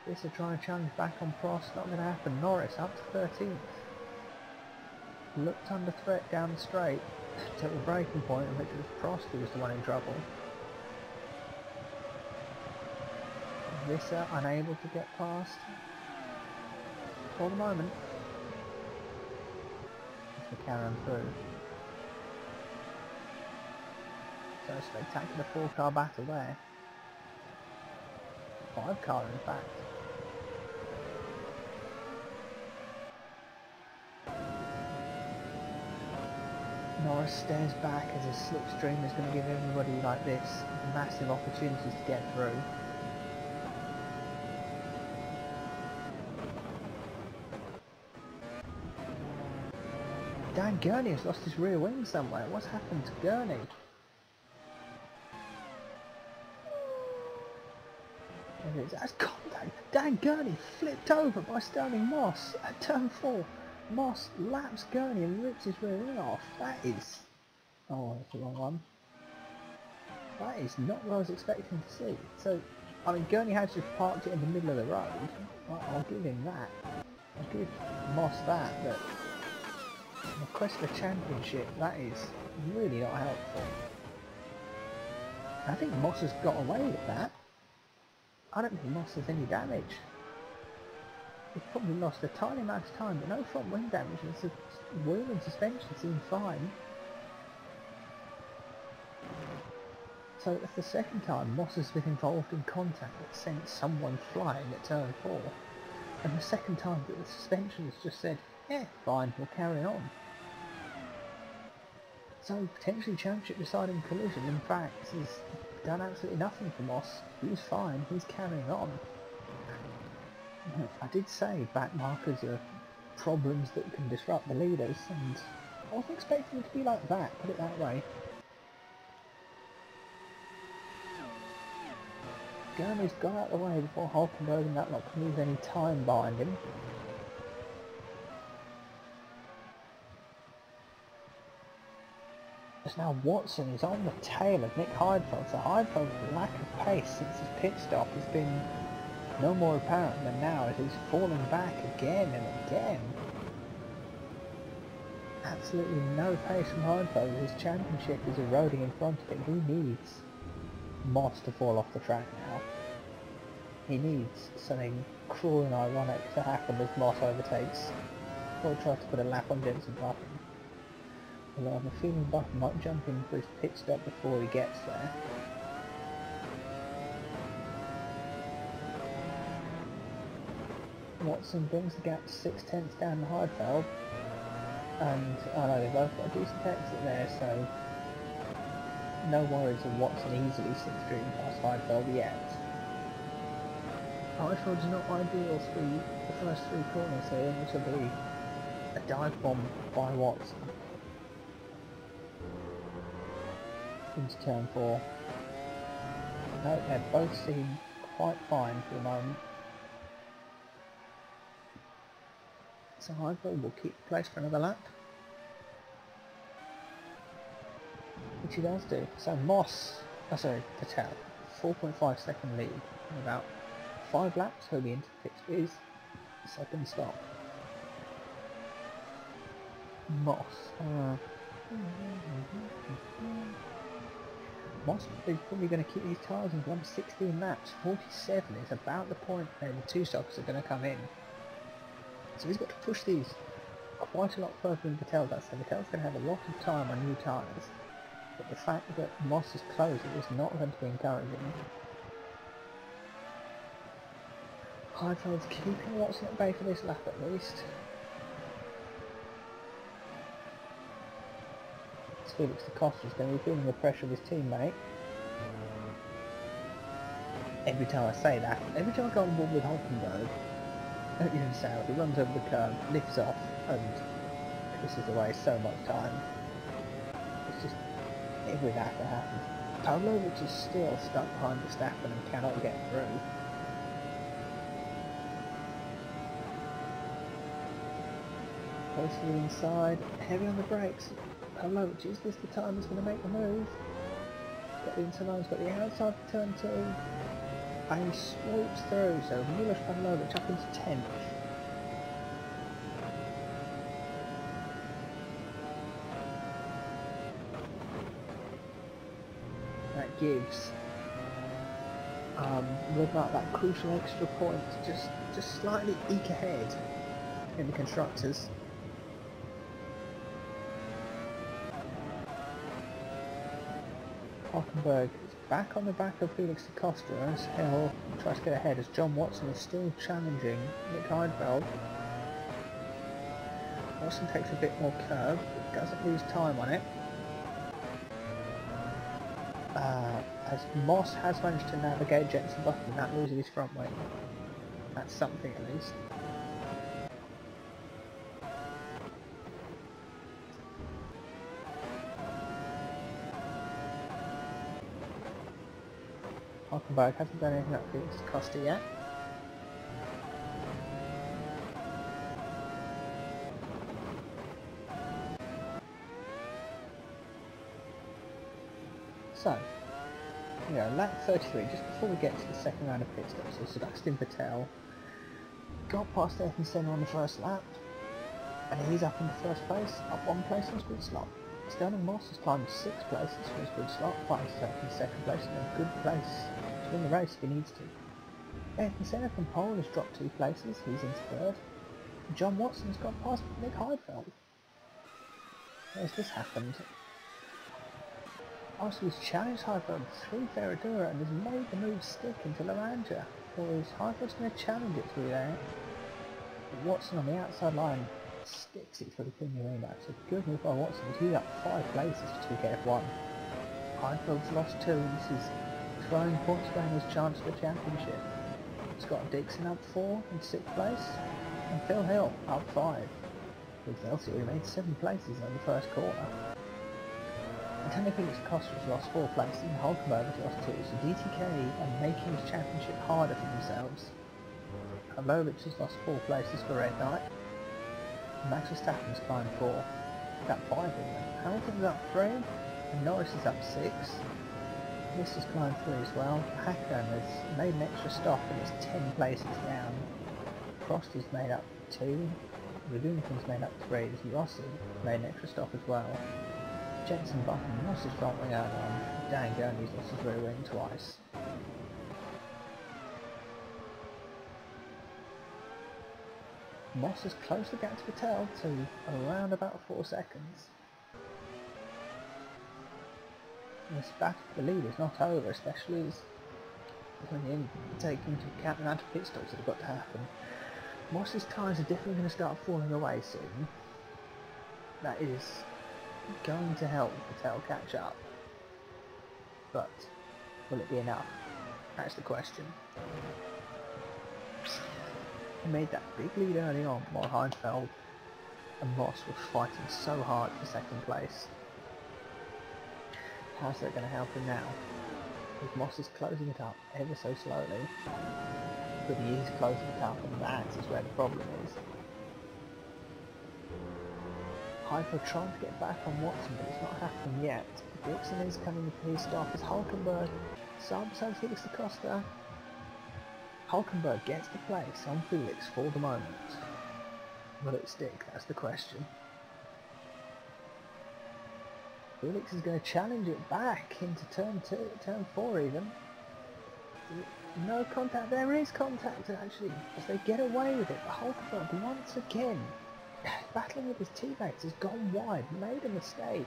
Visser trying to challenge back on Prost, not going to happen. Norris up to 13th. Looked under threat down the straight. Took the braking point, in which it was Prost who was the one in trouble. Visser unable to get past for the moment. As McLaren through. So a spectacular 4-car battle there. 5-car in fact. Norris stares back as his slipstream is going to give everybody like this massive opportunities to get through. Dan Gurney has lost his rear wing somewhere. What's happened to Gurney? That's contact. Dan Gurney flipped over by Sterling Moss at turn 4. Moss laps Gurney and rips his rear wing off. That is... oh, that's the wrong one. That is not what I was expecting to see. So, I mean, Gurney has just parked it in the middle of the road. I'll give him that. I'll give Moss that, but... in the quest for championship, that is really not helpful. I think Moss has got away with that. I don't think Moss has any damage. He's probably lost a tiny amount of time, but no front wing damage. The wheel and suspension seem fine. So that's the second time Moss has been involved in contact that sent someone flying at turn 4. And the second time that the suspension has just said, yeah, fine, we'll carry on. So potentially championship deciding collision. In fact, he's done absolutely nothing for Moss. He's fine, he's carrying on. I did say back markers are problems that can disrupt the leaders, and I wasn't expecting it to be like that, put it that way. Gurney's got out of the way before Hulkenberg and that lot can lose any time behind him. As now Watson is on the tail of Nick Heidfeld, so Heidfeld's lack of pace since his pit stop has been no more apparent than now as he's falling back again and again. Absolutely no pace from Heidfeld. His championship is eroding in front of him. He needs Moss to fall off the track now. He needs something cruel and ironic to happen as Moss overtakes or tries to put a lap on Jenson Button. Although I have a feeling Button might jump in for his pit stop before he gets there. Watson brings the gap to 6/10 down the Heidfeld, and I know they've both got a decent exit there, so no worries of Watson easily slipstreaming past Heidfeld yet. Heidfeld's not ideal through the first 3 corners here, which will be a dive bomb by Watson into turn 4. No, they both seem quite fine for the moment. So Heidfeld will keep place for another lap, which he does do. So Moss, Vettel, 4.5 second lead in about 5 laps. He'll be into pits for his second stop. Moss. Moss is probably going to keep these tyres in for 16 laps. 47 is about the point where the 2 stoppers are going to come in. So he's got to push these quite a lot further than Vettel does. So Vettel's going to have a lot of time on new tyres. But the fact that Moss is closing is not going to be encouraging. Heidfeld's keeping Watson at bay for this lap at least. Felix da Costa is going to be feeling the pressure of his teammate. Every time I say that, every time I go on board with Hulkenberg, even South, he runs over the curb, lifts off, and pisses away so much time. It's just every lap that happens. Pavlovich is still stuck behind Verstappen and cannot get through. Close to the inside, heavy on the brakes. Pavlovich, is this the time he's going to make the move? He's got the inside line, he's got the outside for turn 2. And he swoops through, so Milos Pavlovich up into 10th. That gives Red Bull that crucial extra point to just slightly eke ahead in the constructors. Hulkenberg is back on the back of Felix da Costa as Hill tries to get ahead as John Watson is still challenging Nick Heidfeld. Watson takes a bit more curve, but doesn't lose time on it. As Moss has managed to navigate Jenson Button without losing his front wing. That's something at least. Hulkenberg hasn't done anything up against Costa yet. So, lap 33, just before we get to the second round of pit stops, so Sebastian Vettel got past Ayrton Senna on the first lap, and he's up in the first place, up one place on his grid slot. Sterling Moss has climbed 6 places from his grid slot, finds himself in second place and a good place to win the race if he needs to. Ayrton Senna from pole has dropped 2 places, he's into third. John Watson's got past Nick Heidfeld. Where's this happened? Also, he's challenged Heidfeld through Ferradura and has made the move stick into Laranja. Or is Heidfeld's going to challenge it through there? But Watson on the outside line sticks it through Pinarino. So good move by Watson. He's up 5 places to get F1. Heidfeld's lost 2 and this is throwing points away his chance for the championship. Scott Dixon up 4 in 6th place. And Phil Hill up 5. With Elsie who made 7 places on the first quarter. Antonio Felix Costa's lost 4 places and Hulkenberg has lost 2, so DTK are making his championship harder for themselves. Karlovic has lost 4 places for Red Knight. Max Verstappen's climbed 4. Got 5 in them. Hamilton's up 3, and Norris is up 6. This has climbed 3 as well. Hackern has made an extra stop and is 10 places down. Prost has made up 2. Radunakin's made up 3. Rossi made an extra stop as well. Jenson Button lost his front wing early on. Dan Gurney's lost his rear wing twice. Moss has closed the gap to Vettel to around about 4 seconds. And this battle for the lead is not over, especially as when you take into account the amount of pit stops that have got to happen. Moss's tyres are definitely going to start falling away soon. That is going to help Vettel catch up, but will it be enough? That's the question. He made that big lead early on while Heidfeld and Moss were fighting so hard for second place. How's that going to help him now? Because Moss is closing it up ever so slowly, but he is closing it up and that is where the problem is. Heidfeld trying to get back on Watson, but it's not happening yet. Dixon is coming to his stop as Hulkenberg subs on Felix da Costa. Hulkenberg gets the place on Felix for the moment. Will it stick? That's the question. Felix is going to challenge it back into turn 4 even. No contact, there is contact actually, as they get away with it, but Hulkenberg once again battling with his teammates has gone wide, made a mistake.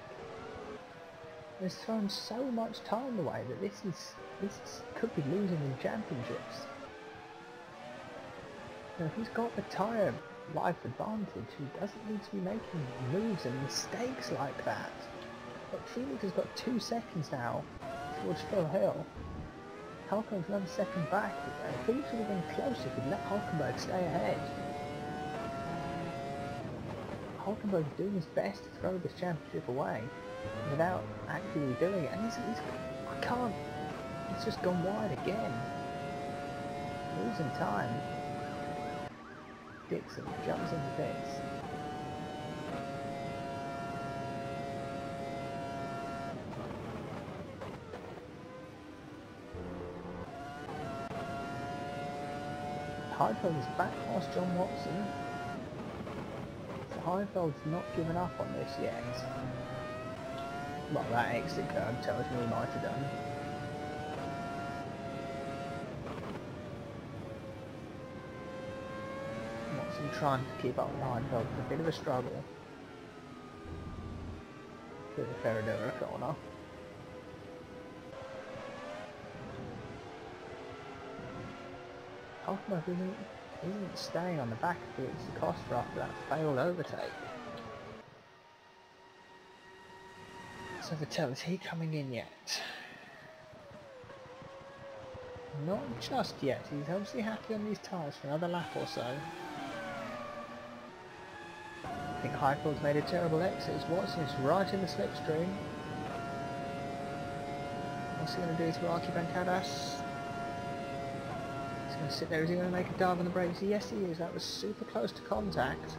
Has thrown so much time away that this could be losing in championships. Now, if he's got the tyre life advantage, he doesn't need to be making moves and mistakes like that. But Felix has got 2 seconds now towards Phil Hill. Hulkenberg's another second back, and Felix would have been closer if he'd let Hulkenberg stay ahead. Hulkenberg is doing his best to throw this championship away without actively doing it, and he's just gone wide again. Losing time. Dixon jumps into pits. Heidfeld is back past John Watson. Heidfeld's not given up on this yet. Well, that exit curve tells me he might have done. Watson trying to keep up with Heidfeld, it's a bit of a struggle. Through the Ferradura corner. Hulkenberg isn't staying on the back of Felix da Costa after that failed overtake. So Vettel, is he coming in yet? Not just yet. He's obviously happy on these tyres for another lap or so. I think Heidfeld's made a terrible exit as Watson is right in the slipstream. What's he going to do to Rocky Bancadas? He's going to sit there. Is he going to make a dive on the brakes? Yes, he is. That was super close to contact.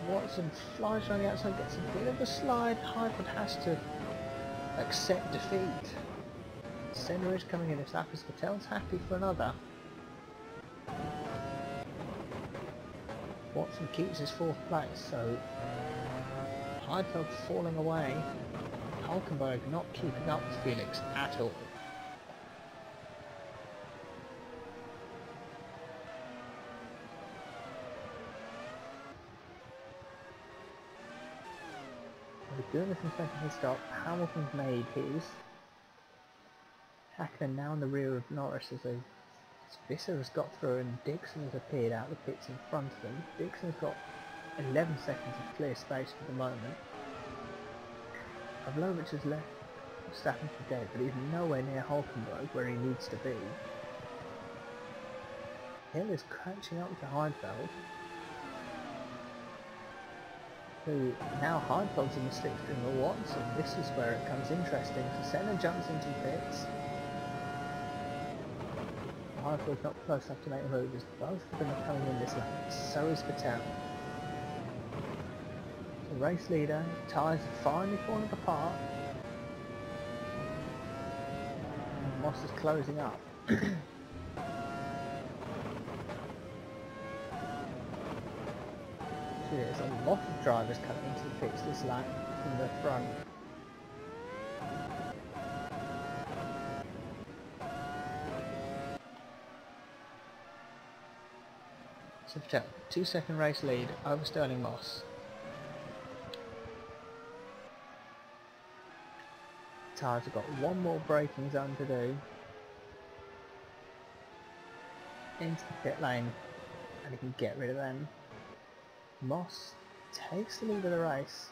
Watson flies around the outside, gets a bit of a slide. Heidfeld has to accept defeat. Senna is coming in this lap as Vettel's happy for another. Watson keeps his 4th place, so Heidfeld falling away. Hulkenberg not keeping up with Felix at all. We're doing this in front of his stop. Hamilton's made his. Hakkinen now in the rear of Norris as Visser has got through and Dixon has appeared out of the pits in front of him. Dixon's got 11 seconds of clear space for the moment. Pavlovich has left Verstappen for dead, but he's nowhere near Hulkenberg where he needs to be. Hill is catching up to Heidfeld, who now Heidfeld's in the slipstream of Watson. This is where it becomes interesting. So Senna jumps into pits. Heidfeld's not close enough to make a move as both of them are coming in this lap. So is Vettel. The race leader, tyres are finally falling apart. And Moss is closing up. There's a lot of drivers coming into the pits this lap from the front. So Vettel, 2-second race lead over Stirling Moss. Tyres have got one more braking zone to do. Into the pit lane, and he can get rid of them. Moss takes the lead of the race.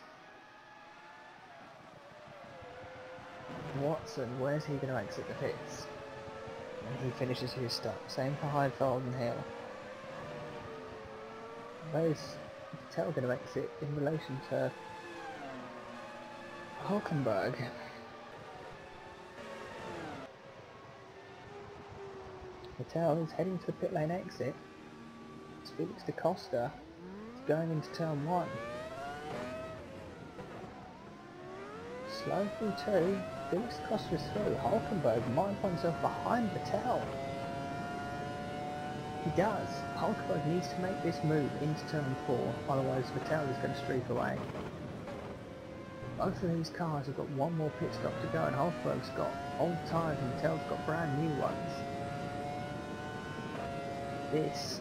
Watson, where's he going to exit the pits? And he finishes his stop. Same for Heidfeld and Hill. Where's Vettel going to exit in relation to Hulkenberg? Vettel is heading to the pit lane exit. It's Felix da Costa going into turn 1. Slow through 2. Felix da Costa is through. Hulkenberg might find himself behind Vettel. He does. Hulkenberg needs to make this move into turn 4, otherwise Vettel is going to streak away. Both of these cars have got one more pit stop to go, and Hulkenberg's got old tyres and Vettel's got brand new ones. This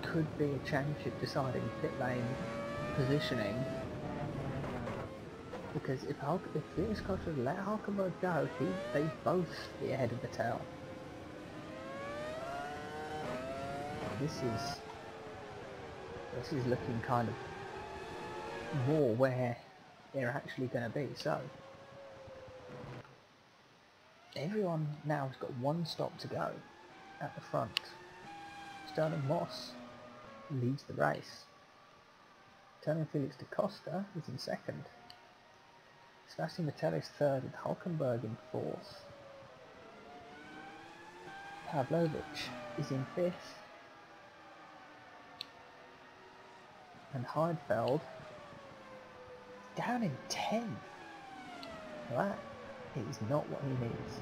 could be a championship deciding pit lane positioning, because if Felix da Costa let Hulkenberg go, they both be ahead of Vettel. This is looking kind of more where they're actually going to be. So everyone now has got one stop to go at the front. Stirling Moss leads the race. Turning Felix da Costa is in second. Sebastian Vettel is third with Hulkenberg in fourth. Pavlovich is in fifth. And Heidfeld down in 10th. Well, that is not what he needs.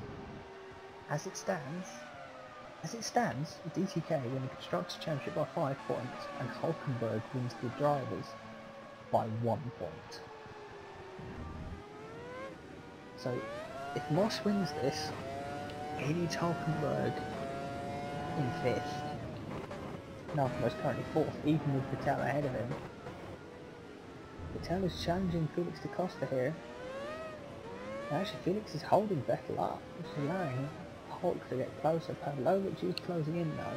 As it stands, DTK win the Constructors' Championship by 5 points, and Hulkenberg wins the Drivers by 1 point. So, if Moss wins this, he needs Hulkenberg in 5th. Hulkenberg's currently 4th, even with Vettel ahead of him. Vettel is challenging Felix da Costa here. Actually, Felix is holding Vettel up, which is allowing Hulk to get closer. Pavlovich is closing in now.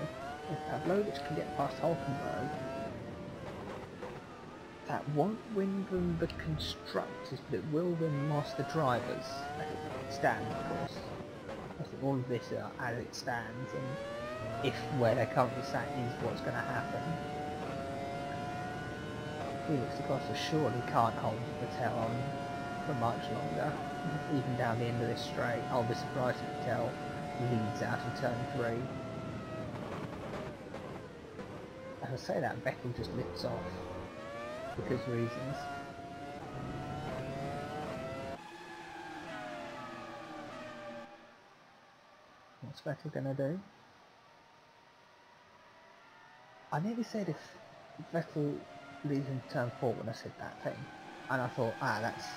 If Pavlovich can get past Hulkenberg, That won't win them the constructors, but it will win Moss the drivers, as it stands, of course. I think all of this are as it stands, and if where they're currently sat is what's going to happen. Felix da Costa surely can't hold Vettel on for much longer, even down the end of this straight. I'll be surprised if Vettel leads out of turn 3. As I say that, Vettel just lifts off. Because reasons. What's Vettel gonna do? I nearly said if Vettel leads into turn 4 when I said that thing, and I thought, that's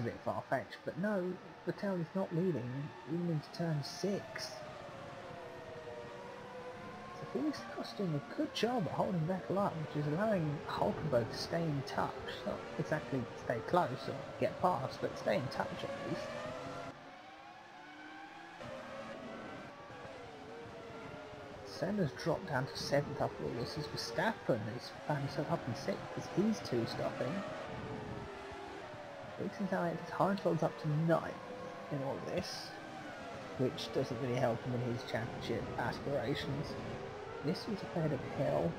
a bit far-fetched, but no, Vettel is not leading even into turn 6. Felix da Costa doing a good job at holding Vettel up, which is allowing Hulkenberg to stay in touch. Not exactly stay close or get past, but stay in touch at least. Senna's dropped down to 7th after all this, as Verstappen has found himself up in 6th as he's 2 stopping. Felix now enters Heinfeld's up to 9th in all of this, which doesn't really help him in his championship aspirations. This was ahead of Hill.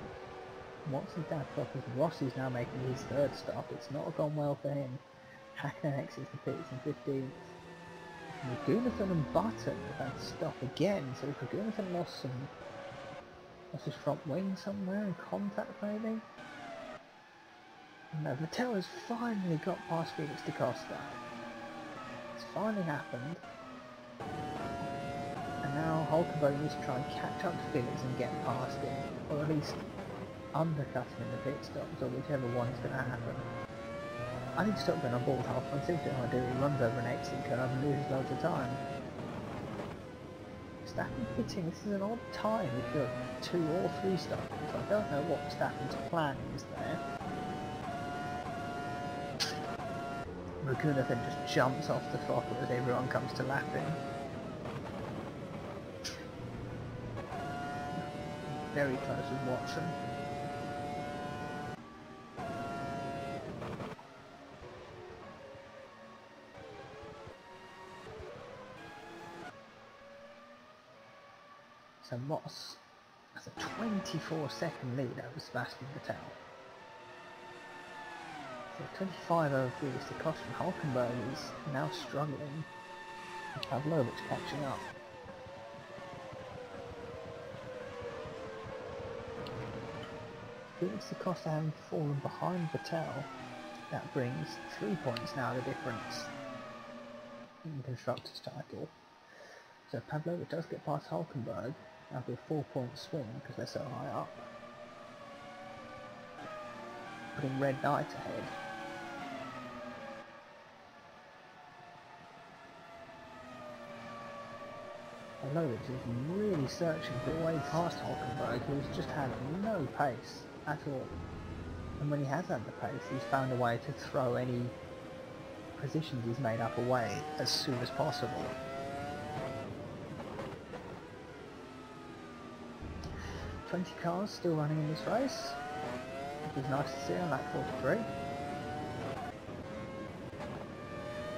Watson's down to 12th as Rossi's now making his 3rd stop. It's not gone well for him. Hakkinen exits the pits in 15th. Raghunathan and Button have had to stop again, so Raghunathan lost his front wing somewhere in contact maybe? No, Vettel has finally got past Felix da Costa. It's finally happened. And now Hulkenberg needs to try and catch up to Felix and get past him, or at least undercut him in the pit stops, or whichever one's going to happen. I need to stop going on board Hulkenberg. Simply what I do, he runs over an exit curve and loses loads of time. Verstappen pitting, this is an odd time if you're 2 or 3 stopping, so I don't know what Verstappen's plan is there. Raghunathan just jumps off the throttle as everyone comes to lap him. Very close with Watson. So Moss has a 24-second lead over Sebastian Vettel. So 25 over Felix da Costa, and Hulkenberg is now struggling. Pavlovich catching up. Felix da Costa having fallen behind Vettel, that brings 3 points now the difference in the Constructors' title. So Pavlovich does get past Hulkenberg, that'll be a 4-point swing because they're so high up. Putting Red Knight ahead. Pavlovich is really searching for a way past Hulkenberg, who's just had no pace at all. And when he has had the pace, he's found a way to throw any positions he's made up away as soon as possible. 20 cars still running in this race, which is nice to see on lap 43.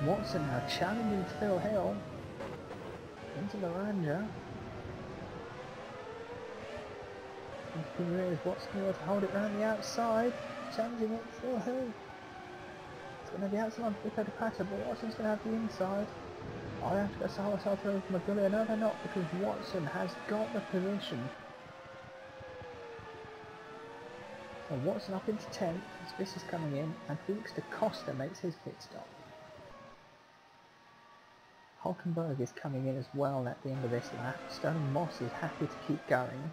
Watson now challenging Phil Hill into the Ranger. Watson will hold it round the outside, challenging it, Phil Hill. It's going to be outside on Rico Ducati, but Watson's going to have the inside. I have to go side through with Magullia. No, they're not, because Watson has got the position. So Watson up into 10th, this is coming in, and Felix da Costa makes his pit stop. Hulkenberg is coming in as well at the end of this lap. Stirling Moss is happy to keep going.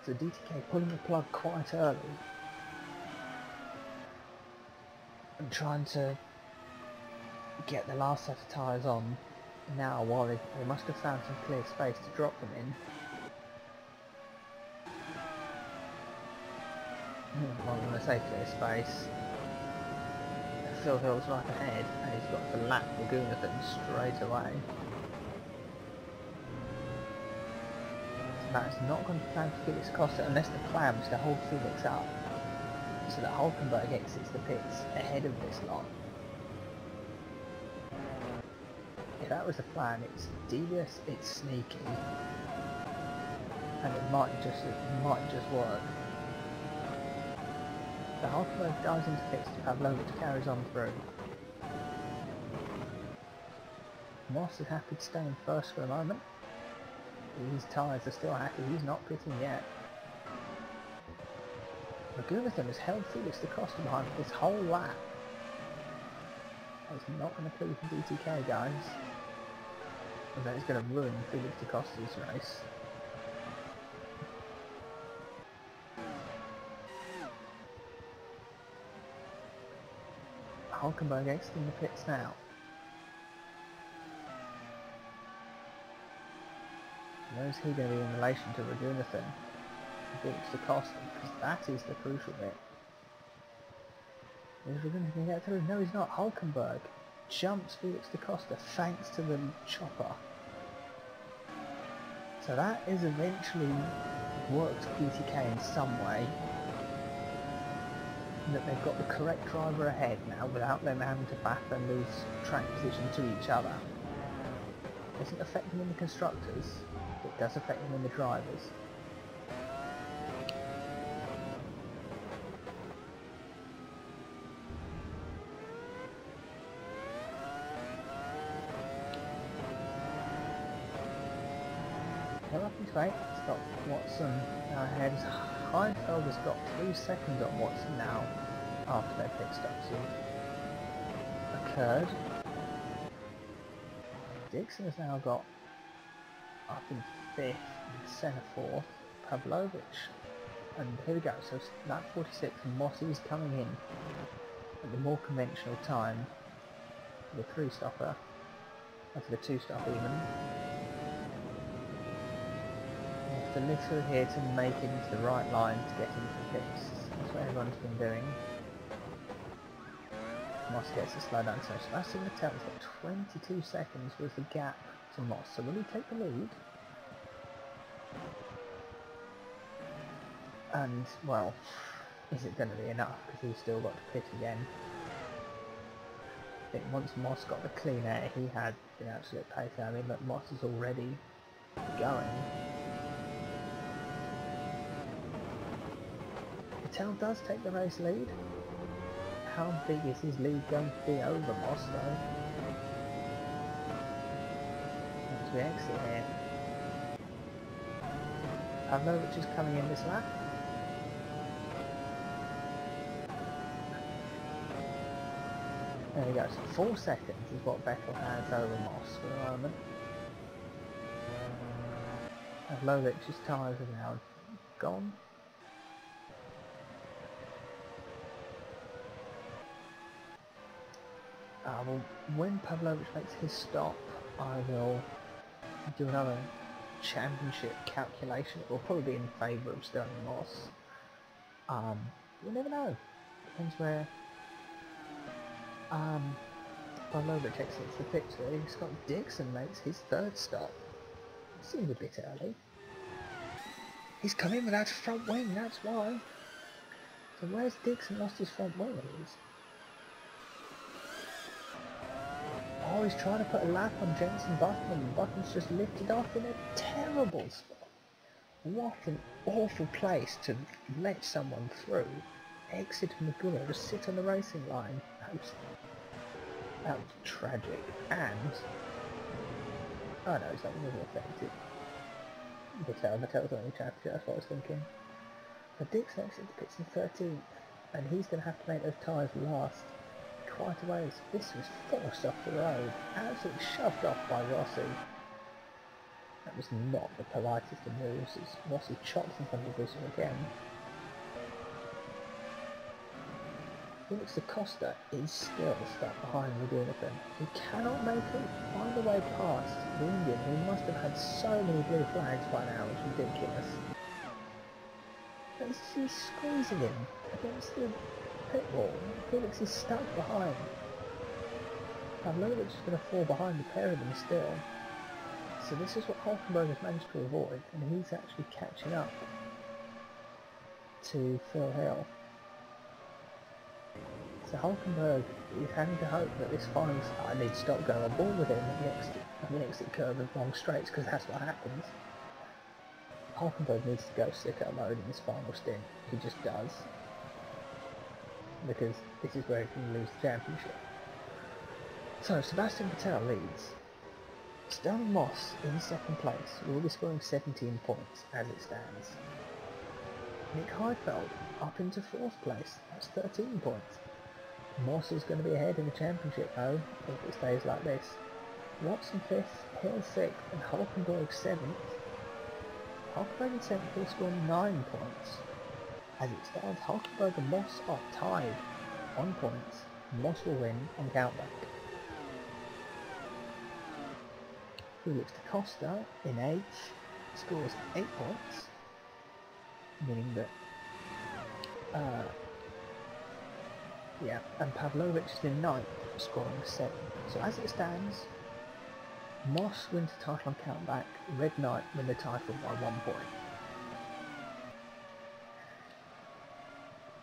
So DTK pulling the plug quite early and trying to get the last set of tyres on now, while they must have found some clear space to drop them in. Well, when I say clear space, Phil Hill's right ahead and he's got to lap Raghunathan straight away. So that's not going to plan for Felix Costa unless the plan was to hold Felix up. so that Hulkenberg exits the pits ahead of this lot. If that was the plan, it's devious, it's sneaky, and it might just work. The Hulkenberg dives into pits, Pavlovich carries on through. Moss is happy to stay in first for a moment. His tyres are still happy, he's not pitting yet. McGuinness has held Felix da Costa behind for this whole lap. That's not going to please the DTK guys. And that is going to ruin Felix da Costa's race. Hulkenberg exiting the pits now. Where's he going to be in relation to Raghunathan? Felix da Costa, because that is the crucial bit. Is Raghunathan going to get through? No, he's not. Hulkenberg jumps Felix da Costa thanks to the chopper. So that is eventually worked PTK in some way. That they've got the correct driver ahead now without them having to battle and lose track position to each other. It doesn't affect them in the constructors, it does affect them in the drivers. Well, up his way, it's got Watson now ahead. Heidfeld has got 3 seconds on Watson now after their pit stops have occurred. Dixon has now got up in 5th and Senna 4th, Pavlovich, and here we go, so lap 46 and Mossy's coming in at the more conventional time for the 3-stopper, and for the 2-stop even. The little here to make it into the right line to get into the pits. That's what everyone's been doing. Moss gets a slow down, so Sebastian Vettel has got 22 seconds was the gap to Moss. So will he take the lead? And, well, is it going to be enough? Because he's still got to pit again. I think once Moss got the clean air, he had the absolute pace. I mean, but Moss is already going. Vettel does take the race lead. How big is his lead going to be over Moss though? As we exit here. Pavlovich is coming in this lap. There we go, so 4 seconds is what Vettel has over Moss for the moment. Pavlovich's tyres are now gone. Well, when Pavlovich makes his stop, I will do another championship calculation. It will probably be in favour of Sterling Moss. You never know. Depends where Pavlovich exits the pits really. Scott Dixon makes his 3rd stop. Seems a bit early. He's come in without a front wing, that's why. So where's Dixon lost his front wing? Oh, he's trying to put a lap on Jenson Button and Button's just lifted off in a terrible spot. What an awful place to let someone through. Exit Magula, just sit on the racing line. That was tragic. And... oh no, it's not going to be affected. Vettel's only championship, that's what I was thinking. But Dixon exits the pits in 13th, and he's going to have to make those tyres last. Quite a ways. This was forced off the road, absolutely shoved off by Rossi. That was not the politest of moves, as Rossi chops in front of Whistle again. Felix da Costa is still stuck behind Raghunathan. He cannot find a way past the Indian, who must have had so many blue flags by now, it's ridiculous. But he's squeezing him against the pit wall. Felix is stuck behind. Pavlovich is going to fall behind the pair of them still. So this is what Hulkenberg has managed to avoid, and he's actually catching up to Phil Hill. So Hulkenberg is having to hope that this final... I need to stop going on board with him at the exit curve of long straights, because that's what happens. Hulkenberg needs to go sicko mode in this final stint. He just does. Because this is where he can lose the championship. So Sebastian Vettel leads. Stirling Moss in second place will be scoring 17 points as it stands. Nick Heidfeld up into fourth place, that's 13 points. Moss is going to be ahead in the championship though, if it stays like this. Watson 5th, Hill 6th and Hulkenberg 7th. Hulkenberg in 7th will score 9 points. As it stands, Hulkenberg and Moss are tied on points. Moss will win on countback. Felix da Costa in 8th scores 8 points, meaning that and Pavlovich is in 9th, scoring 7. So as it stands, Moss wins the title on countback, Red Knight win the title by 1 point.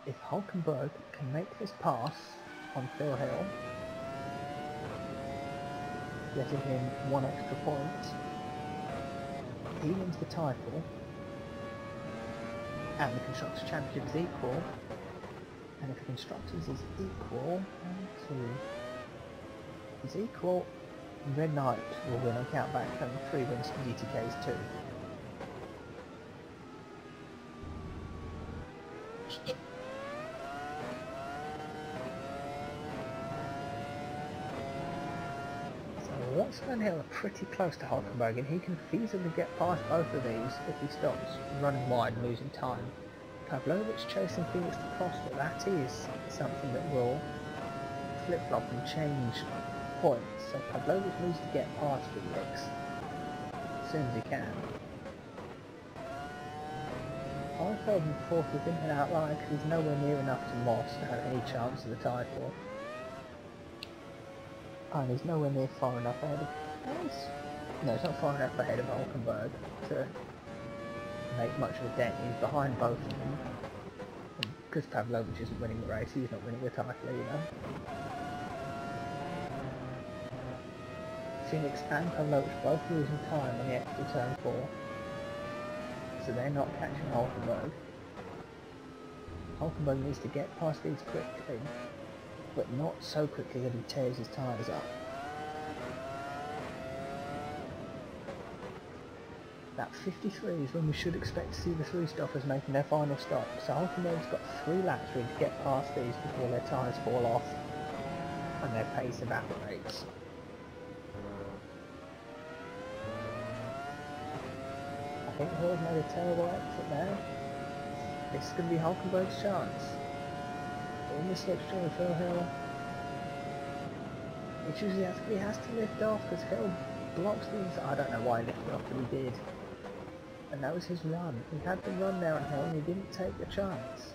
If Hulkenberg can make this pass on Phil Hill, getting him 1 extra point, he wins the title, and the Constructors' Championship is equal, and if the Constructors is equal, Red Knight will win on countback, and 3 wins to GTK's 2. Watson and Hill are pretty close to Hulkenberg, and he can feasibly get past both of these if he stops running wide and losing time. Pavlovich chasing Felix da Costa, that is something that will flip-flop and change points, so Pavlovich needs to get past Felix as soon as he can. Heidfeld in 4th is in an outlier because he's nowhere near enough to Moss to have any chance of the title. And he's nowhere near far enough ahead of... No, he's not far enough ahead of Hulkenberg to make much of a dent. He's behind both of them. And because Pavlovich isn't winning the race, he's not winning the title either. Felix and Pavlovich both losing time on the extra turn 4. So they're not catching Hulkenberg. Hulkenberg needs to get past these quickly, but not so quickly that he tears his tyres up. That 53 is when we should expect to see the 3-stoppers making their final stop, so Hulkenberg's got 3 laps really to get past these before their tyres fall off and their pace evaporates. I think Hill's made a terrible exit there. This is going to be Hulkenberg's chance. In the slipstream of Phil Hill. It's usually he has to lift off because Hill blocks these. I don't know why he lifted off, but he did. And that was his run. He had the run there on Hill and he didn't take the chance.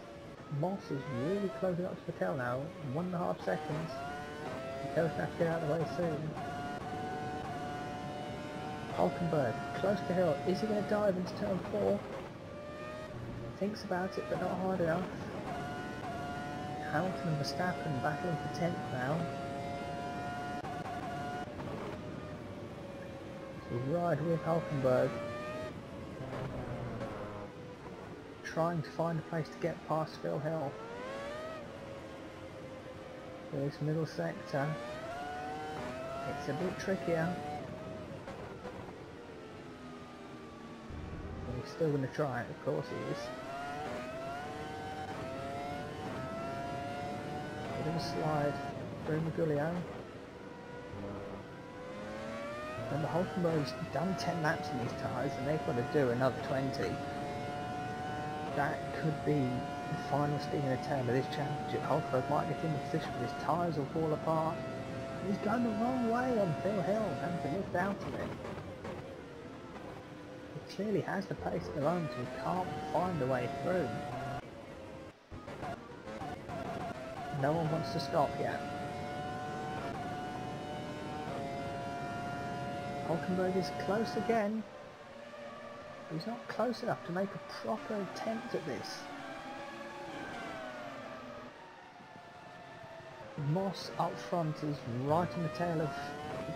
Moss is really closing up to Vettel now. 1.5 seconds. Vettel's going to have to get out of the way soon. Hulkenberg, close to Hill. Is he going to dive into turn 4? Thinks about it, but not hard enough. Hamilton and Verstappen battling for 10th now. So ride with Hulkenberg. Trying to find a place to get past Phil Hill. This middle sector. It's a bit trickier. He's still going to try it, of course he is. Bit of a slide through Magulio. Remember, Hulkenberg's done 10 laps in these tyres and they've got to do another 20. That could be the final sting in the tail of this championship. Hulkenberg might get in the position where his tyres will fall apart. He's going the wrong way on Phil Hill, having to lift out of it. He clearly has the pace of their own, so he can't find a way through. No one wants to stop yet. Hulkenberg is close again. But he's not close enough to make a proper attempt at this. Moss up front is right on the tail of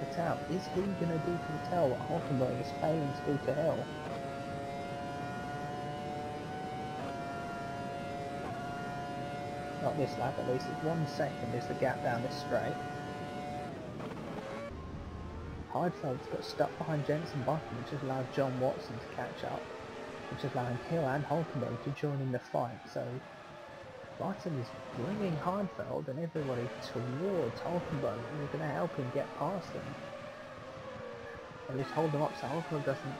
Vettel. Is he going to do to Vettel what Hulkenberg is failing to do to Hill? Not this lap at least, it's 1 second is the gap down this straight. Heidfeld's got stuck behind Jenson Button, which has allowed John Watson to catch up, which is allowing Hill and Hulkenberg to join in the fight. So Button is bringing Heidfeld and everybody towards Hulkenberg, and is going to help him get past them. Or at least hold them up so Hulkenberg doesn't.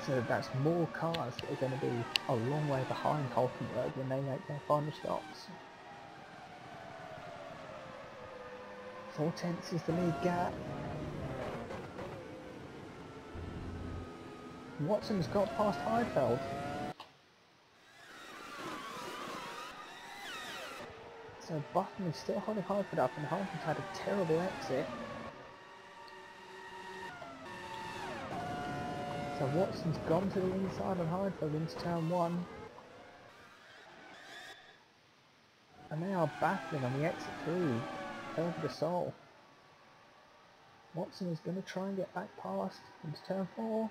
So that's more cars that are going to be a long way behind Hulkenberg when they make their final stops. 4/10 is the lead gap. Watson's got past Heidfeld. So Button is still holding Heidfeld up, and Heidfeld's had a terrible exit. So Watson's gone to the inside on Heidfeld into turn 1. And they are battling on the exit through Over the Soul. Watson is going to try and get back past into turn 4.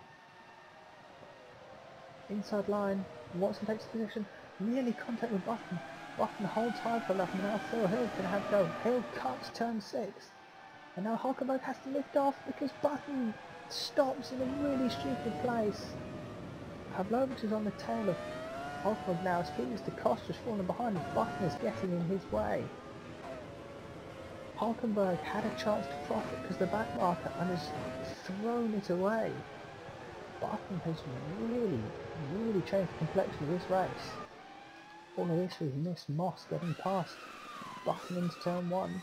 Inside line, Watson takes the position, nearly contact with Button. Button holds Heidfeld up, and now Phil Hill's going to have to go. Hill cuts turn 6. And now Hulkenberg has to lift off because Button stops in a really stupid place. Pavlovich is on the tail of Hulkenberg now as Felix da Costa's fallen behind as Button is getting in his way. Hulkenberg had a chance to profit because the back marker and has thrown it away. Button has really changed the complexion of this race. All of this was missed Moss getting past Button into turn 1.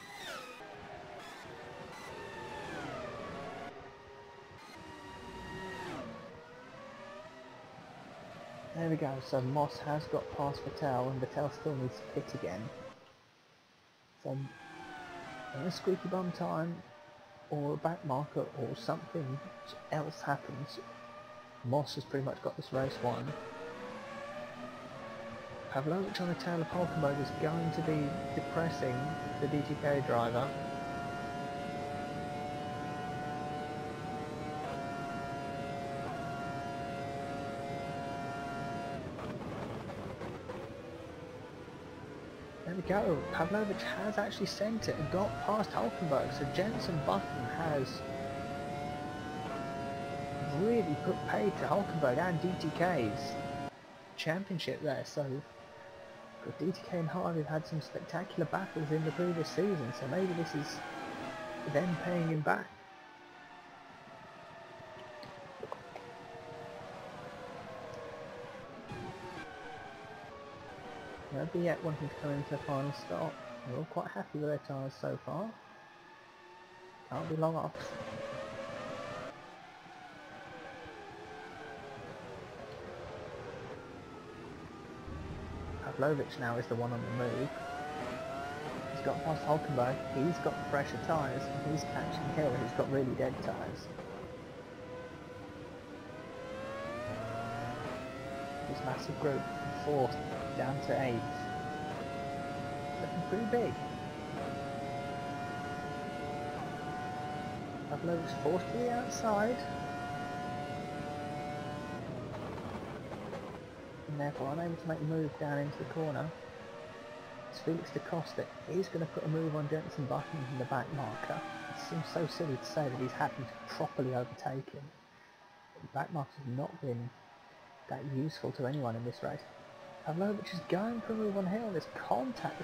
There we go, so Moss has got past Vettel and Vettel still needs to pit again. So when a squeaky bum time or a back marker or something else happens, Moss has pretty much got this race won. Pavlovich on the tail of Hulkenberg is going to be depressing the DTK driver. There we go, Pavlovich has actually sent it and got past Hulkenberg, so Jenson Button has really put paid to Hulkenberg and DTK's championship there. So DTK and Harvey have had some spectacular battles in the previous season, so maybe this is them paying him back. Nobody yet wanting to come into the final stop. We're all quite happy with their tyres so far. Can't be long off. Pavlovich now is the one on the move. He's got past Hulkenberg, he's got fresher tyres, and he's catching Hill, who's got really dead tyres. This massive group from 4th down to 8th. Looking pretty big. Pavlovich's forced to the outside. And therefore unable to make the move down into the corner. It's Felix da Costa is going to put a move on Jenson Button in the back marker. It seems so silly to say that he's having to properly overtake him. The back marker has not been that useful to anyone in this race. Pavlovich is going for a move on Hill. There's contact.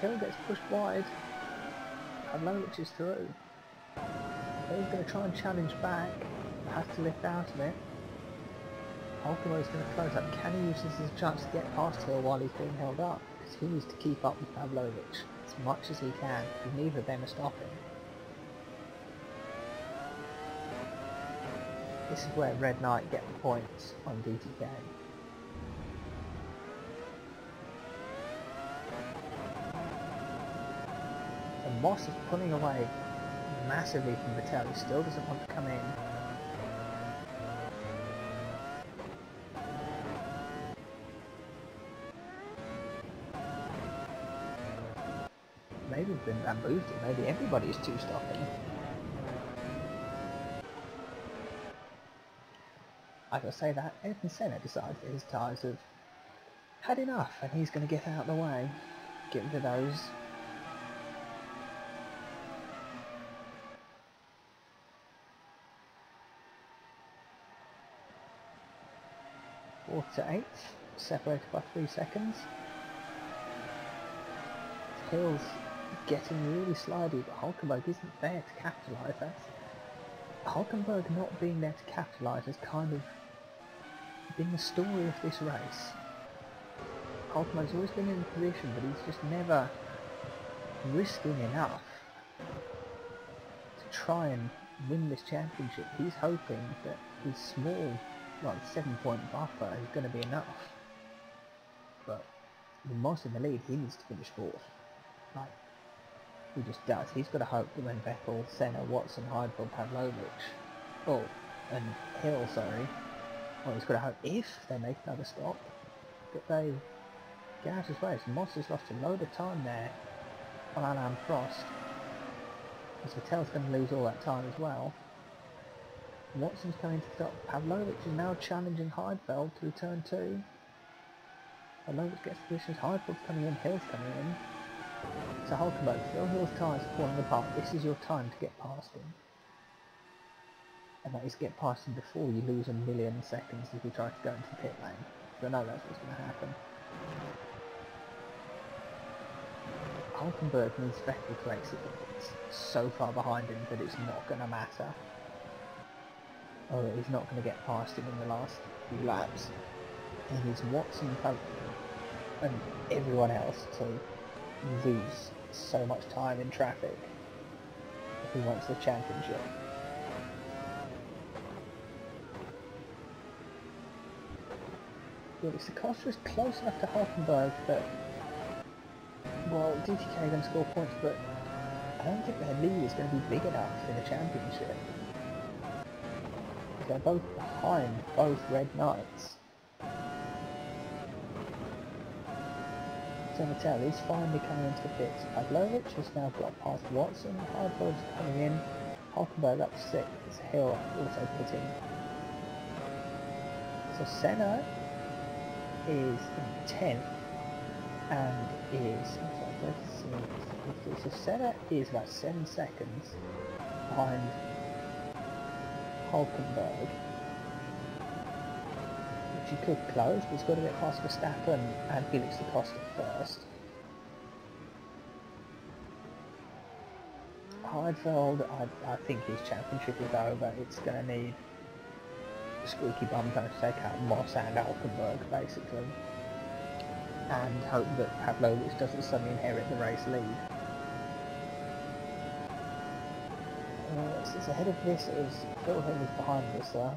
Hill gets pushed wide. Pavlovich is through. Hill's going to try and challenge back. Has to lift out of it. Hulkenberg is going to close up. Can he use this as a chance to get past Hill while he's being held up? Because he needs to keep up with Pavlovich as much as he can. Neither of them are stopping. This is where Red Knight get the points on DTK. And Moss is pulling away massively from Vettel, who still doesn't want to come in. maybe we've been bamboozled, maybe everybody is two-stopping. I gotta say that Ayrton Senna decides that his tyres have had enough and he's going to get out of the way, get rid of those. Fourth to eighth, separated by 3 seconds. Hill's getting really slidey, but Hulkenberg isn't there to capitalise. That's Hulkenberg not being there to capitalise has kind of been the story of this race. Hulkenberg's always been in a position, but he's just never risking enough to try and win this championship. He's hoping that his small, well, 7-point buffer is going to be enough. But with Moss in the lead, he needs to finish fourth. Like, he just does. He's got to hope that when Vettel, Senna, Watson, Heidfeld, Pavlovich, and Hill, well, he's got to hope if they make another stop, that they get out his race. Moss has lost a load of time there on Alain Prost, as Vettel's going to lose all that time as well. Watson's coming to stop. Pavlovich is now challenging Heidfeld to return 2. Pavlovich gets positions, Heidfeld's coming in, Hill's coming in. So Hulkenberg, Phil Hill's tyres are falling apart. This is your time to get past him. And that is get past him before you lose a million seconds if you try to go into the pit lane. So I know that's what's going to happen. Hulkenberg needs Vettel to exit the pits so far behind him that it's not going to matter. Or that he's not going to get past him in the last few laps. He needs Watson and everyone else to lose so much time in traffic if he wants the championship. Felix da Costa is close enough to Hulkenberg that, well, DTK are going to score points, but I don't think their lead is going to be big enough in the championship. They're both behind both Red Knights. So Vettel is finally coming into the pits. Pavlovich has now got past Watson, Heidfeld's coming in, Hulkenberg up to 6th, Hill also pitting. So Senna is in 10th and is, so Senna is about 7 seconds behind Hulkenberg, which he could close, but he's got to get past Verstappen and Felix da Costa first. Heidfeld, I think his championship is over. It's going to need a squeaky bum to take out Moss and Hulkenberg, basically, and hope that Pavlovich doesn't suddenly inherit the race lead. It's ahead of this as Phil Hill is behind this. So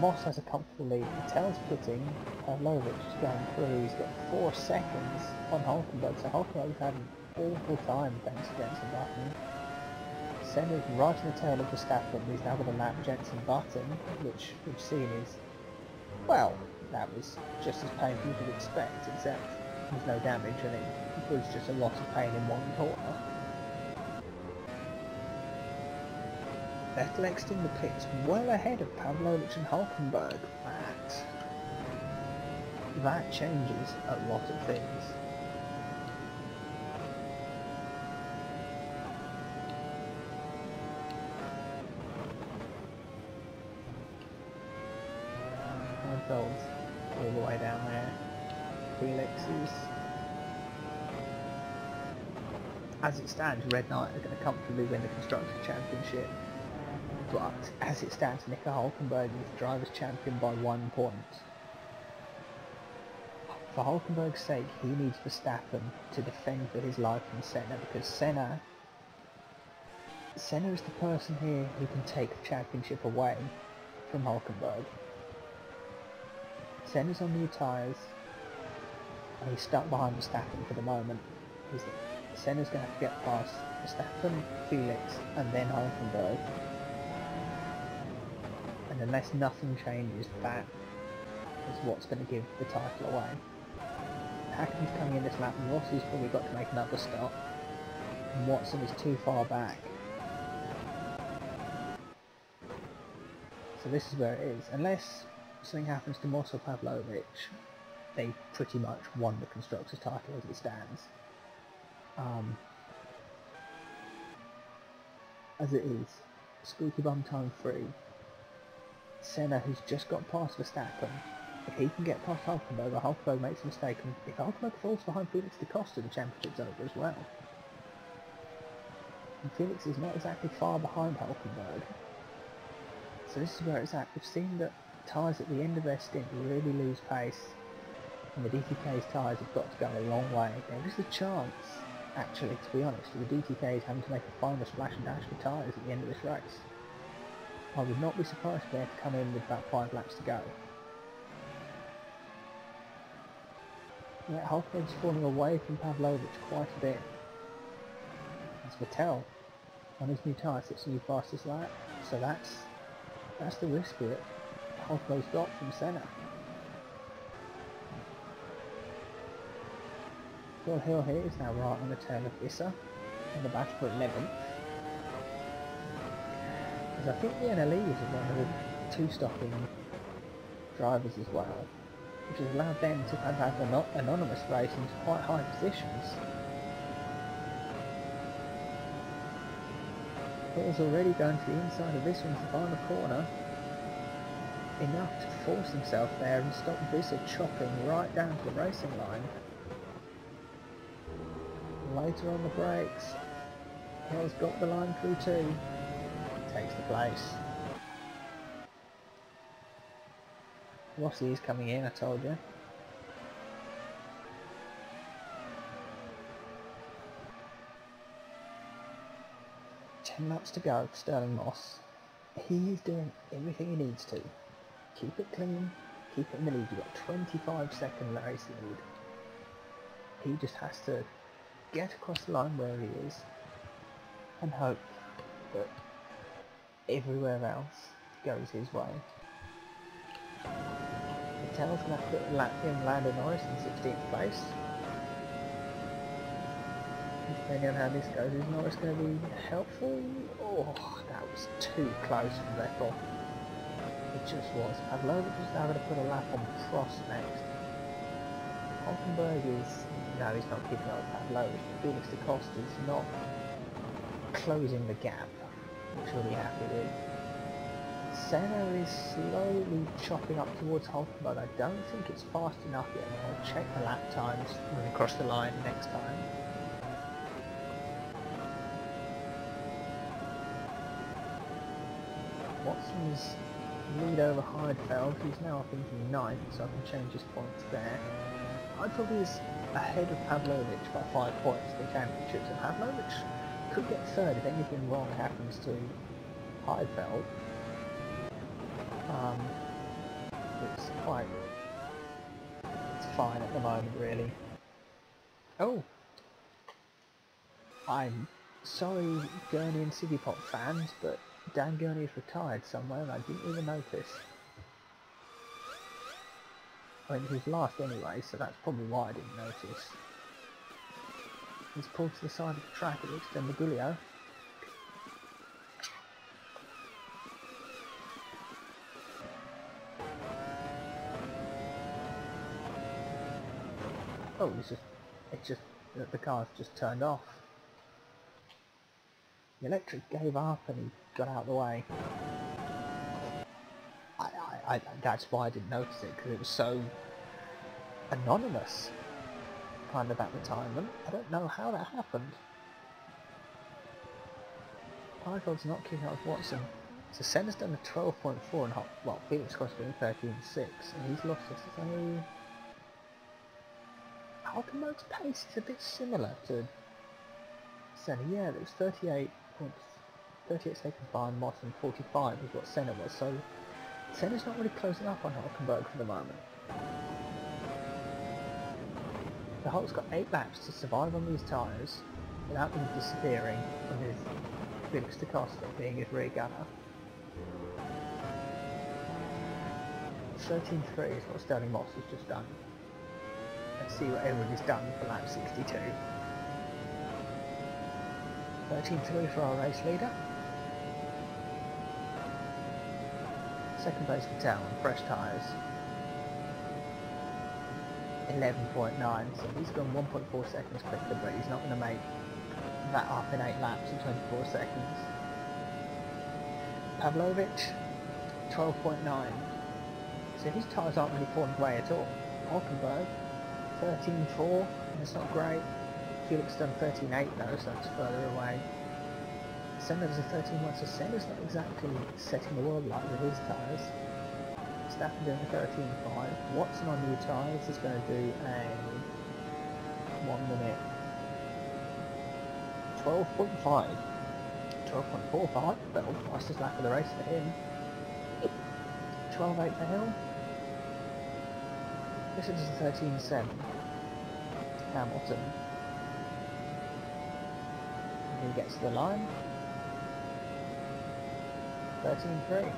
Moss has a comfortable lead. Vettel's pitting, Pavlovich is going through. He's got 4 seconds on Hulkenberg, so Hulkenberg's had an awful time thanks to Jenson Button. Senna's right in the tail of Verstappen. He's now going to lap Jenson Button, which we've seen is, well, that was just as painful as you'd expect, except there's no damage and it was just a lot of pain in one corner. Vettel exiting the pits well ahead of Pavlovich and Hulkenberg. That changes a lot of things. Heidfeld's all the way down there. Felix is, as it stands, Red Knight are going to comfortably win the Constructors' Championship, but as it stands, Nico Hulkenberg is Drivers' Champion by 1 point. For Hulkenberg's sake, he needs Verstappen to defend for his life from Senna, because Senna is the person here who can take the championship away from Hulkenberg. Senna's on new tyres, and he's stuck behind Verstappen for the moment. Senna's going to have to get past Verstappen, Felix, and then Hulkenberg. And unless nothing changes, that is what's going to give the title away. Hakkinen coming in this lap, Rossi's probably got to make another stop, and Watson is too far back. So this is where it is. Unless something happens to Moss or Pavlovich, they pretty much won the Constructors' title as it stands. As it is, squeaky bum time 3. Senna, who's just got past Verstappen, if he can get past Hulkenberg, or Hulkenberg makes a mistake, and if Hulkenberg falls behind Felix da Costa, the championship's over as well. And Felix is not exactly far behind Hulkenberg. So this is where it's at. We've seen that tyres at the end of their stint really lose pace, and the DTK's tyres have got to go a long way. There is a chance, actually, to be honest, of the DTK's having to make a final splash and dash with tyres at the end of this race. I would not be surprised if they had to come in with about 5 laps to go. Yeah, Hulkenberg's falling away from Pavlovich quite a bit. As Vettel, on his new tyre, sets a new fastest lap, so that's the risk of it. Hulkenberg's got from Senna. Phil Hill here is now right on the tail of Issa in the battle for 11th. Because I think the NLE is one of the 2-stopping drivers as well, which has allowed them to have an anonymous race into quite high positions. Hill's already going to the inside of this one's the final corner, enough to force himself there and stop Visser chopping right down to the racing line. Later on the brakes, Hill's got the line through too, takes the place. Rossi is coming in, I told you. Laps to go for Stirling Moss. He is doing everything he needs to. Keep it clean, keep it in the lead. You've got 25-second race lead. He just has to get across the line where he is and hope that everywhere else goes his way. Vettel's going to have to put Lando Norris in 16th place. Depending on how this goes, is Norris going to be helpful? Oh, that was too close from Vettel. It just was. Pavlovich is now going to put a lap on Prost next. Hulkenberg is... no, he's not keeping up with Pavlovich. Felix da Costa is not closing the gap, which we'll be happy with. Senna is slowly chopping up towards Hulkenberg. I don't think it's fast enough yet. I'll check the lap times when we cross the line next time. Watson's lead over Heidfeld, who's now up into 9th, so I can change his points there. Heidfeld is ahead of Pavlovich by 5 points in the championships, and Pavlovich could get 3rd if anything wrong happens to Heidfeld. It's fine at the moment, really. Oh! I'm sorry, Gurney and City Pop fans, but Dan Gurney is retired somewhere and I didn't even notice. I mean, he's last anyway, so that's probably why I didn't notice. He's pulled to the side of the track, it looks to Magulio. Oh, it's just that the car's just turned off. The electric gave up and he got out of the way. That's why I didn't notice it, because it was so anonymous kind of at the time, and I don't know how that happened. Heidfeld's not keeping up with Watson. So Senna's done a 12.4 and well, Felix Cross doing 13.6, and he's lost us. So Hulkenberg's pace is a bit similar to Senna. Yeah, it was 38 seconds behind Moss and 45 is what Senna was, so Senna's not really closing up on Hulkenberg for the moment. The Hulk's got 8 laps to survive on these tyres without them disappearing, with Felix da Costa being his rear gunner. 13.3 is what Stirling Moss has just done. Let's see what everybody's done for lap 62. 13.3 for our race leader. Second place for Tao on fresh tyres. 11.9, so he's gone 1.4 seconds quicker, but he's not going to make that up in 8 laps in 24 seconds. Pavlovic, 12.9. So his tyres aren't really falling away at all. Hulkenberg, 13.4, that's not great. Felix done 13.8 though, so that's further away. Senna does a 13.1, so Senna's not exactly setting the world alight with his tyres. Verstappen doing a 13.5. Watson on new tyres is going to do a 1 minute 12.5. 12.45, Vettel, fastest lap of the race for him. 12.8 for Hill. This is a 13.7. Hamilton. And he gets to the line. 13.3.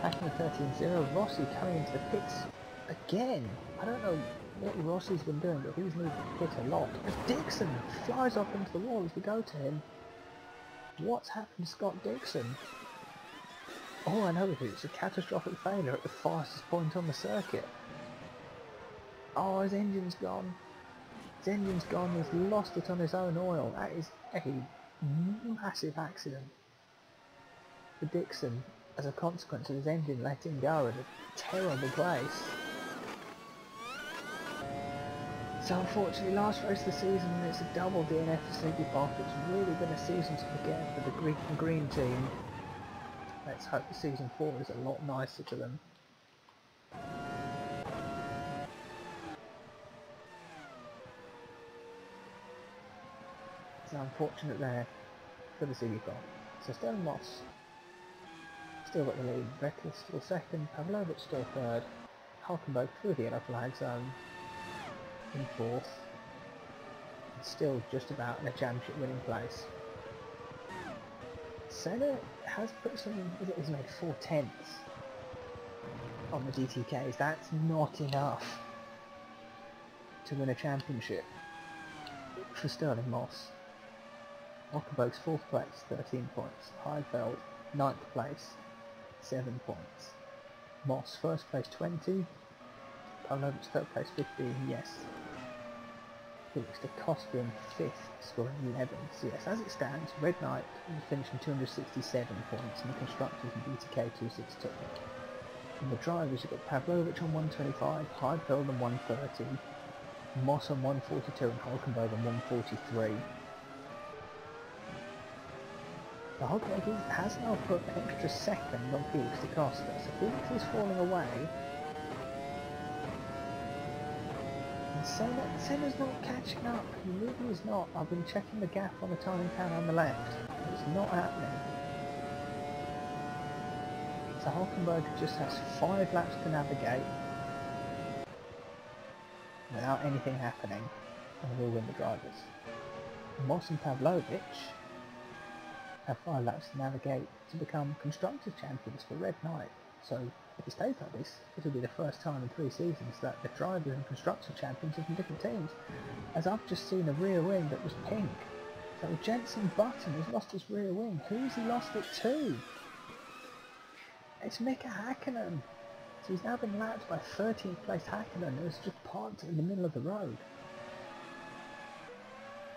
Hackney 13.0. Rossi coming into the pits again. I don't know what Rossi's been doing, but he's needed to pit a lot. Dixon flies off into the wall as we go to him. What's happened to Scott Dixon? All I know is it's a catastrophic failure at the fastest point on the circuit. Oh, his engine's gone. His engine's gone, he's lost it on his own oil. That is a massive accident for Dixon as a consequence of his engine letting go at a terrible place. So unfortunately, last race of the season, it's a double DNF for Sleepy Pop. It's really been a season to forget for the green team. Let's hope the season 4 is a lot nicer to them. It's unfortunate there for the Sleepy Pop. So Sterling Moss still got the lead. Vettel still second. Pavlovic still third. Hulkenberg through the yellow flag zone in fourth. And still just about in a championship winning place. Senna has put some, he's made 4/10 on the GTKs. That's not enough to win a championship for Sterling Moss. Hulkenberg's 4th place, 13 points. Heidfeld, 9th place, 7 points. Moss, 1st place, 20. Pavlovic, 3rd place, 15, yes. Felix da Costa in 5th, scoring 11. So yes, as it stands, Red Knight is finishing 267 points, and the constructors and BTK 262. And the drivers, you've got Pavlovic on 125, Heidfeld on 130, Moss on 142, and Hulkenberg on 143. The Hulkenberg has now put an extra second on Felix da Costa, so Felix is falling away. And Senna's not catching up, he really is not. I've been checking the gap on the timing pad on the left, it's not happening. So Hulkenberg just has 5 laps to navigate without anything happening, and will win the drivers. Moss and Pavlovic have 5 laps to navigate to become Constructors' Champions for Red Knight. So if it stays like this, it will be the first time in 3 seasons that the drivers and Constructors' Champions are from different teams. As I've just seen a rear wing that was pink. So Jenson Button has lost his rear wing. Who's he lost it to? It's Mika Hakkinen. So he's now been lapped by 13th place Hakkinen, who's just parked in the middle of the road.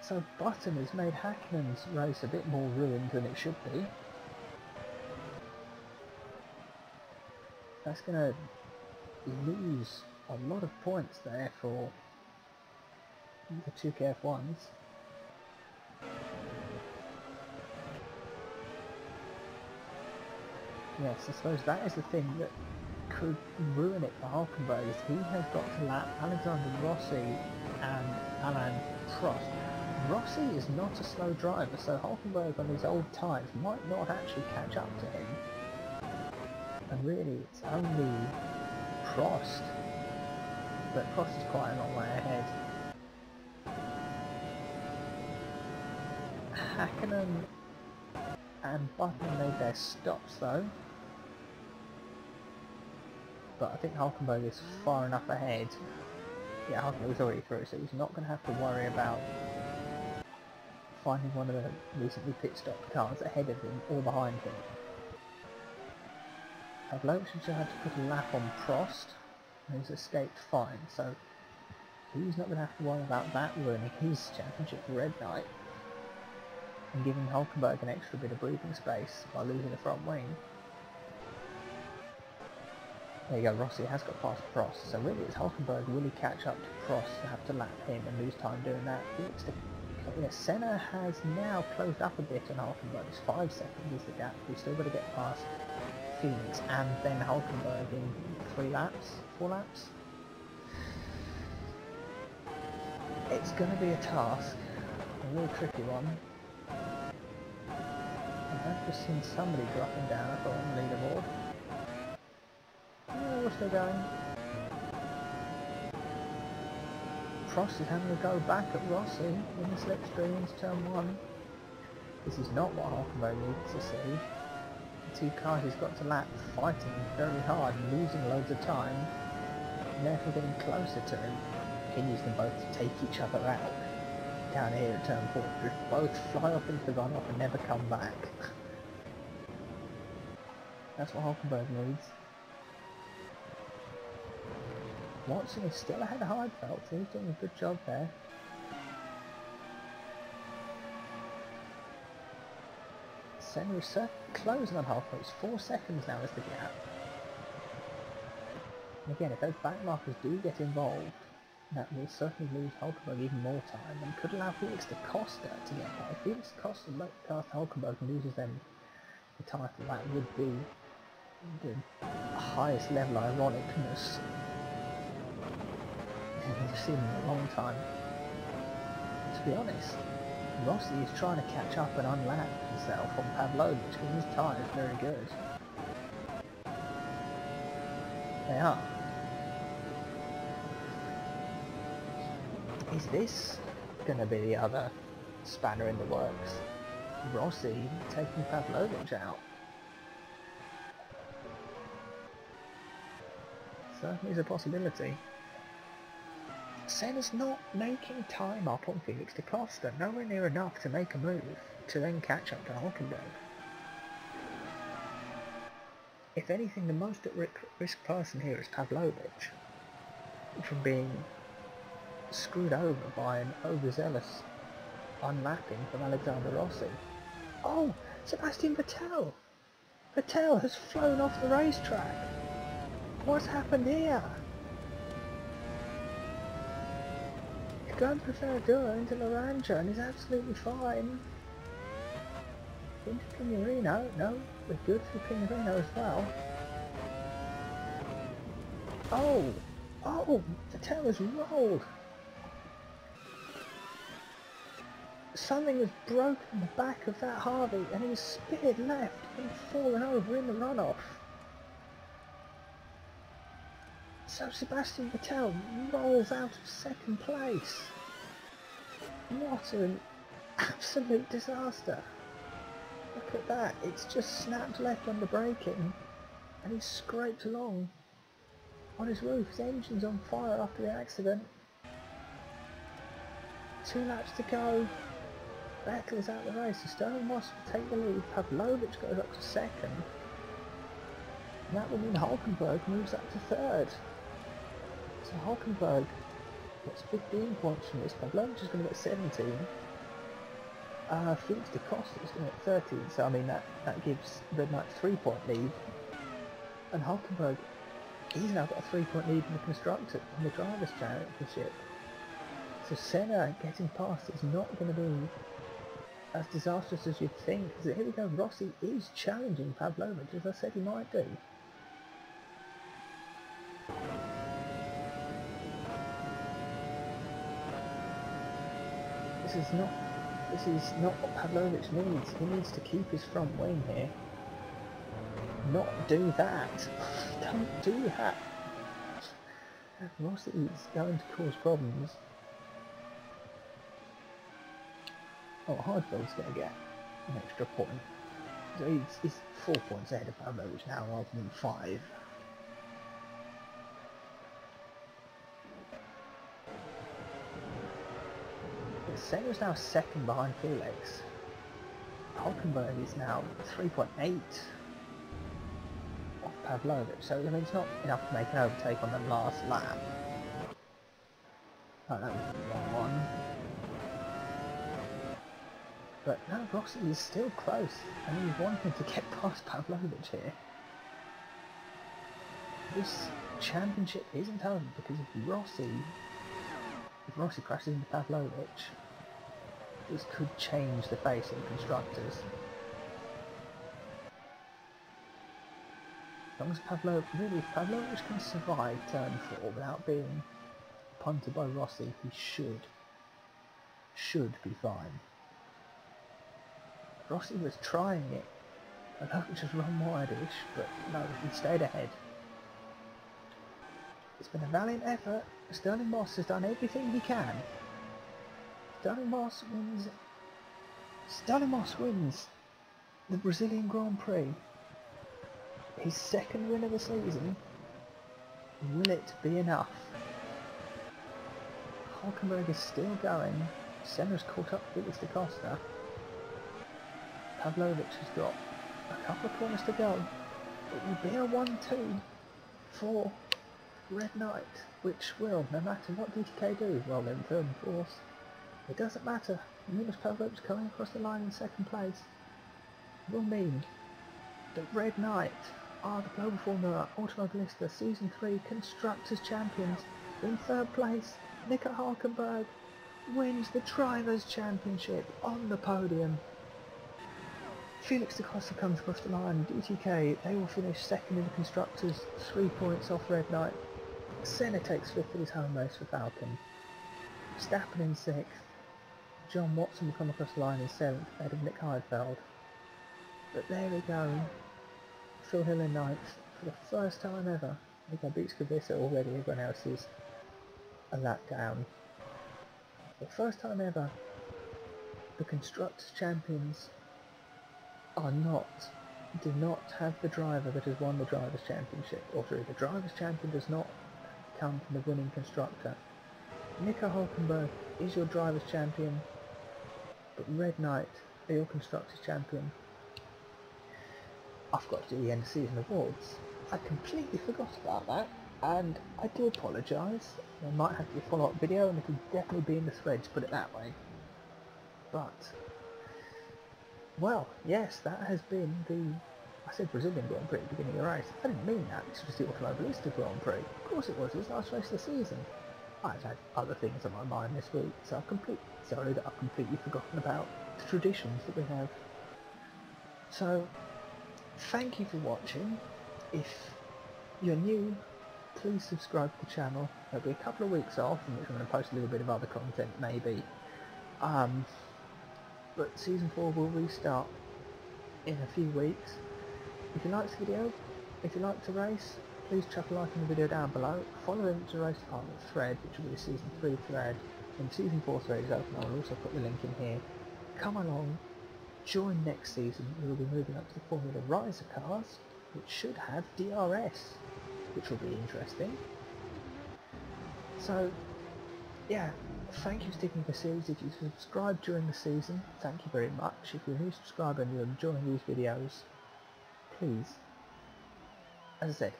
So Button has made Hakkinen's race a bit more ruined than it should be. That's going to lose a lot of points there for the 2KF1s. Yes, I suppose that is the thing that could ruin it for Hulkenberg, is he has got to lap Alexander Rossi and Alain Prost. Rossi is not a slow driver, so Hulkenberg on his old tyres might not actually catch up to him. And really, it's only Prost, but Prost is quite a long way ahead. Hakkinen and Button made their stops though, but I think Hulkenberg is far enough ahead Yeah, Hulkenberg's already through, so he's not going to have to worry about finding one of the recently pit stopped cars ahead of him or behind him. Pavlovich just had to put a lap on Prost, and he's escaped fine, so he's not going to have to worry about that ruining his championship for Red Knight and giving Hulkenberg an extra bit of breathing space by losing the front wing. There you go, Rossi has got past Prost, so really it's Hulkenberg will he catch up to Prost to have to lap him and lose time doing that. Senna has now closed up a bit on Hulkenberg, it's 5 seconds is the gap, we've still got to get past Felix and then Hulkenberg in 4 laps. It's going to be a task, a real tricky one. I've just seen somebody dropping down, I thought, on the leaderboard. Oh, we're still going. Prost is having to go back at Rossi in the slipstream into turn 1. This is not what Hulkenberg needs to see. The two cars he's got to lap fighting very hard and losing loads of time, and therefore getting closer to him. He needs them both to take each other out. Down here at turn 4, just both fly off into the runoff and never come back. That's what Hulkenberg needs. Watson is still ahead of Heidfeld, so he's doing a good job there. Senna is closing on Hulkenberg, it's 4 seconds now is the gap. And again, if those back markers do get involved, that will certainly lose Hulkenberg even more time and could allow Felix da Costa to get by. If Felix da Costa past Hulkenberg and loses them the title, that would be the highest level ironicness we've seen in a long time. To be honest, Rossi is trying to catch up and unlap himself on Pavlovich because his tyre is very good. They are. Is this going to be the other spanner in the works? Rossi taking Pavlovich out? Certainly is a possibility. Senna's not making time up on Felix da Costa, nowhere near enough to make a move to then catch up to Hulkenberg. If anything, the most at risk person here is Pavlovich from being screwed over by an overzealous unlapping from Alexander Rossi. Oh, Sebastian Vettel! Vettel has flown off the racetrack! What's happened here? He's going to Ferradura into Laranja and he's absolutely fine. Into Pinarino, no, we're good for Pinarino as well. Oh, Vettel has rolled! Something has broken the back of that Harvey and he's speared left and fallen over in the runoff. So Sebastian Vettel rolls out of second place. What an absolute disaster. Look at that, it's just snapped left under braking and he's scraped along on his roof. His engine's on fire after the accident. 2 laps to go. Vettel is out of the race, so Stirling Moss will take the lead, Pavlovich goes up to second, and that will mean Hulkenberg moves up to third. So Hulkenberg gets 15 points from this, Pavlovich is going to get 17, Felix da Costa is going to get 13, so I mean that gives Red Knight a 3-point lead, and Hulkenberg, he's now got a 3-point lead in the Drivers' Championship. So Senna getting past is not going to be as disastrous as you'd think, because here we go, Rossi is challenging Pavlovich, as I said he might do. This is not what Pavlovich needs. He needs to keep his front wing here. Not do that. Don't do that. Rossi is going to cause problems. Oh, Heidfeld's going to get an extra point. So he's 4 points ahead of Pavlovich now rather than 5. Senna's now second behind Felix. Hulkenberg is now 3.8 off Pavlovich, so I mean it's not enough to make an overtake on the last lap. Oh, that was the wrong one. But no, Rossi is still close, and he's wanting to get past Pavlovich here. This championship isn't over because if Rossi crashes into Pavlovich, this could change the face of the constructors. As long as if Pavlovich can survive turn 4 without being punted by Rossi, he should be fine. Rossi was trying it. Pavlovich has run wide-ish, but no, he stayed ahead. It's been a valiant effort. Stirling Moss has done everything he can. Stirling Moss wins the Brazilian Grand Prix. His second win of the season. Will it be enough? Hulkenberg is still going. Senna's caught up with Da Costa. Pavlovich has got a couple of corners to go. It will be a 1-2 for Red Knight, which will, no matter what DTK do, well then third and fourth, it doesn't matter. Milos Pavlovich coming across the line in second place will mean that Red Knight are the Global Formula Automobilista Season 3 Constructors Champions. In third place, Nico Hulkenberg wins the Drivers' Championship on the podium. Felix Da Costa comes across the line. DTK, they will finish second in the Constructors, 3 points off Red Knight. Senna takes fifth in his home race for Falcon. Verstappen in sixth. John Watson will come across the line in seventh, ahead of Nick Heidfeld. But there we go. Phil Hill in ninth. For the first time ever, Nico beats Kubica already. Everyone else is a lap down. For the first time ever, the Constructors Champions do not have the driver that has won the Drivers' Championship. Or sorry, the Drivers' Champion does not come from the winning constructor. Nico Hulkenberg is your Drivers' Champion, but Red Knight are your Constructors' Champion. I forgot to do the end of season awards. I completely forgot about that, and I do apologise. There might have to be a follow-up video, and it'll definitely be in the threads, put it that way. But well, yes, that has been I said Brazilian Grand Prix at the beginning of the race. I didn't mean that. This was the Automobilista Grand Prix. Of course it was. It was the last race of the season. I've had other things on my mind this week, so I'm sorry that I've completely forgotten about the traditions that we have. So, thank you for watching. If you're new, please subscribe to the channel. There'll be a couple of weeks off, in which I'm going to post a little bit of other content, maybe. But Season 4 will restart in a few weeks. If you liked the video, if you like to race, please chuck a like on the video down below. Follow the Into Race Department thread, which will be the Season 3 thread. When Season 4 thread is open, I'll also put the link in here. Come along, join next season. We will be moving up to the Formula Riser cars, which should have DRS, which will be interesting. So, yeah. Thank you for sticking with the series. If you subscribed during the season, thank you very much. If you're a new subscriber and you're enjoying these videos, please, as I said,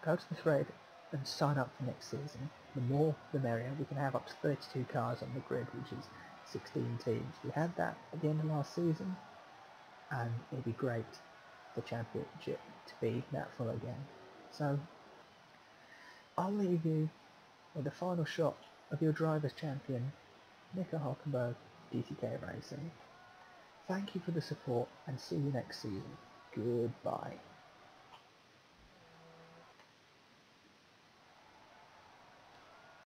go to the thread and sign up for next season. The more the merrier. We can have up to 32 cars on the grid, which is 16 teams. We had that at the end of last season, and it'd be great for the championship to be that full again. So, I'll leave you with the final shot of your Drivers' Champion, Nico Hulkenberg, DTK Racing. Thank you for the support, and see you next season. Goodbye.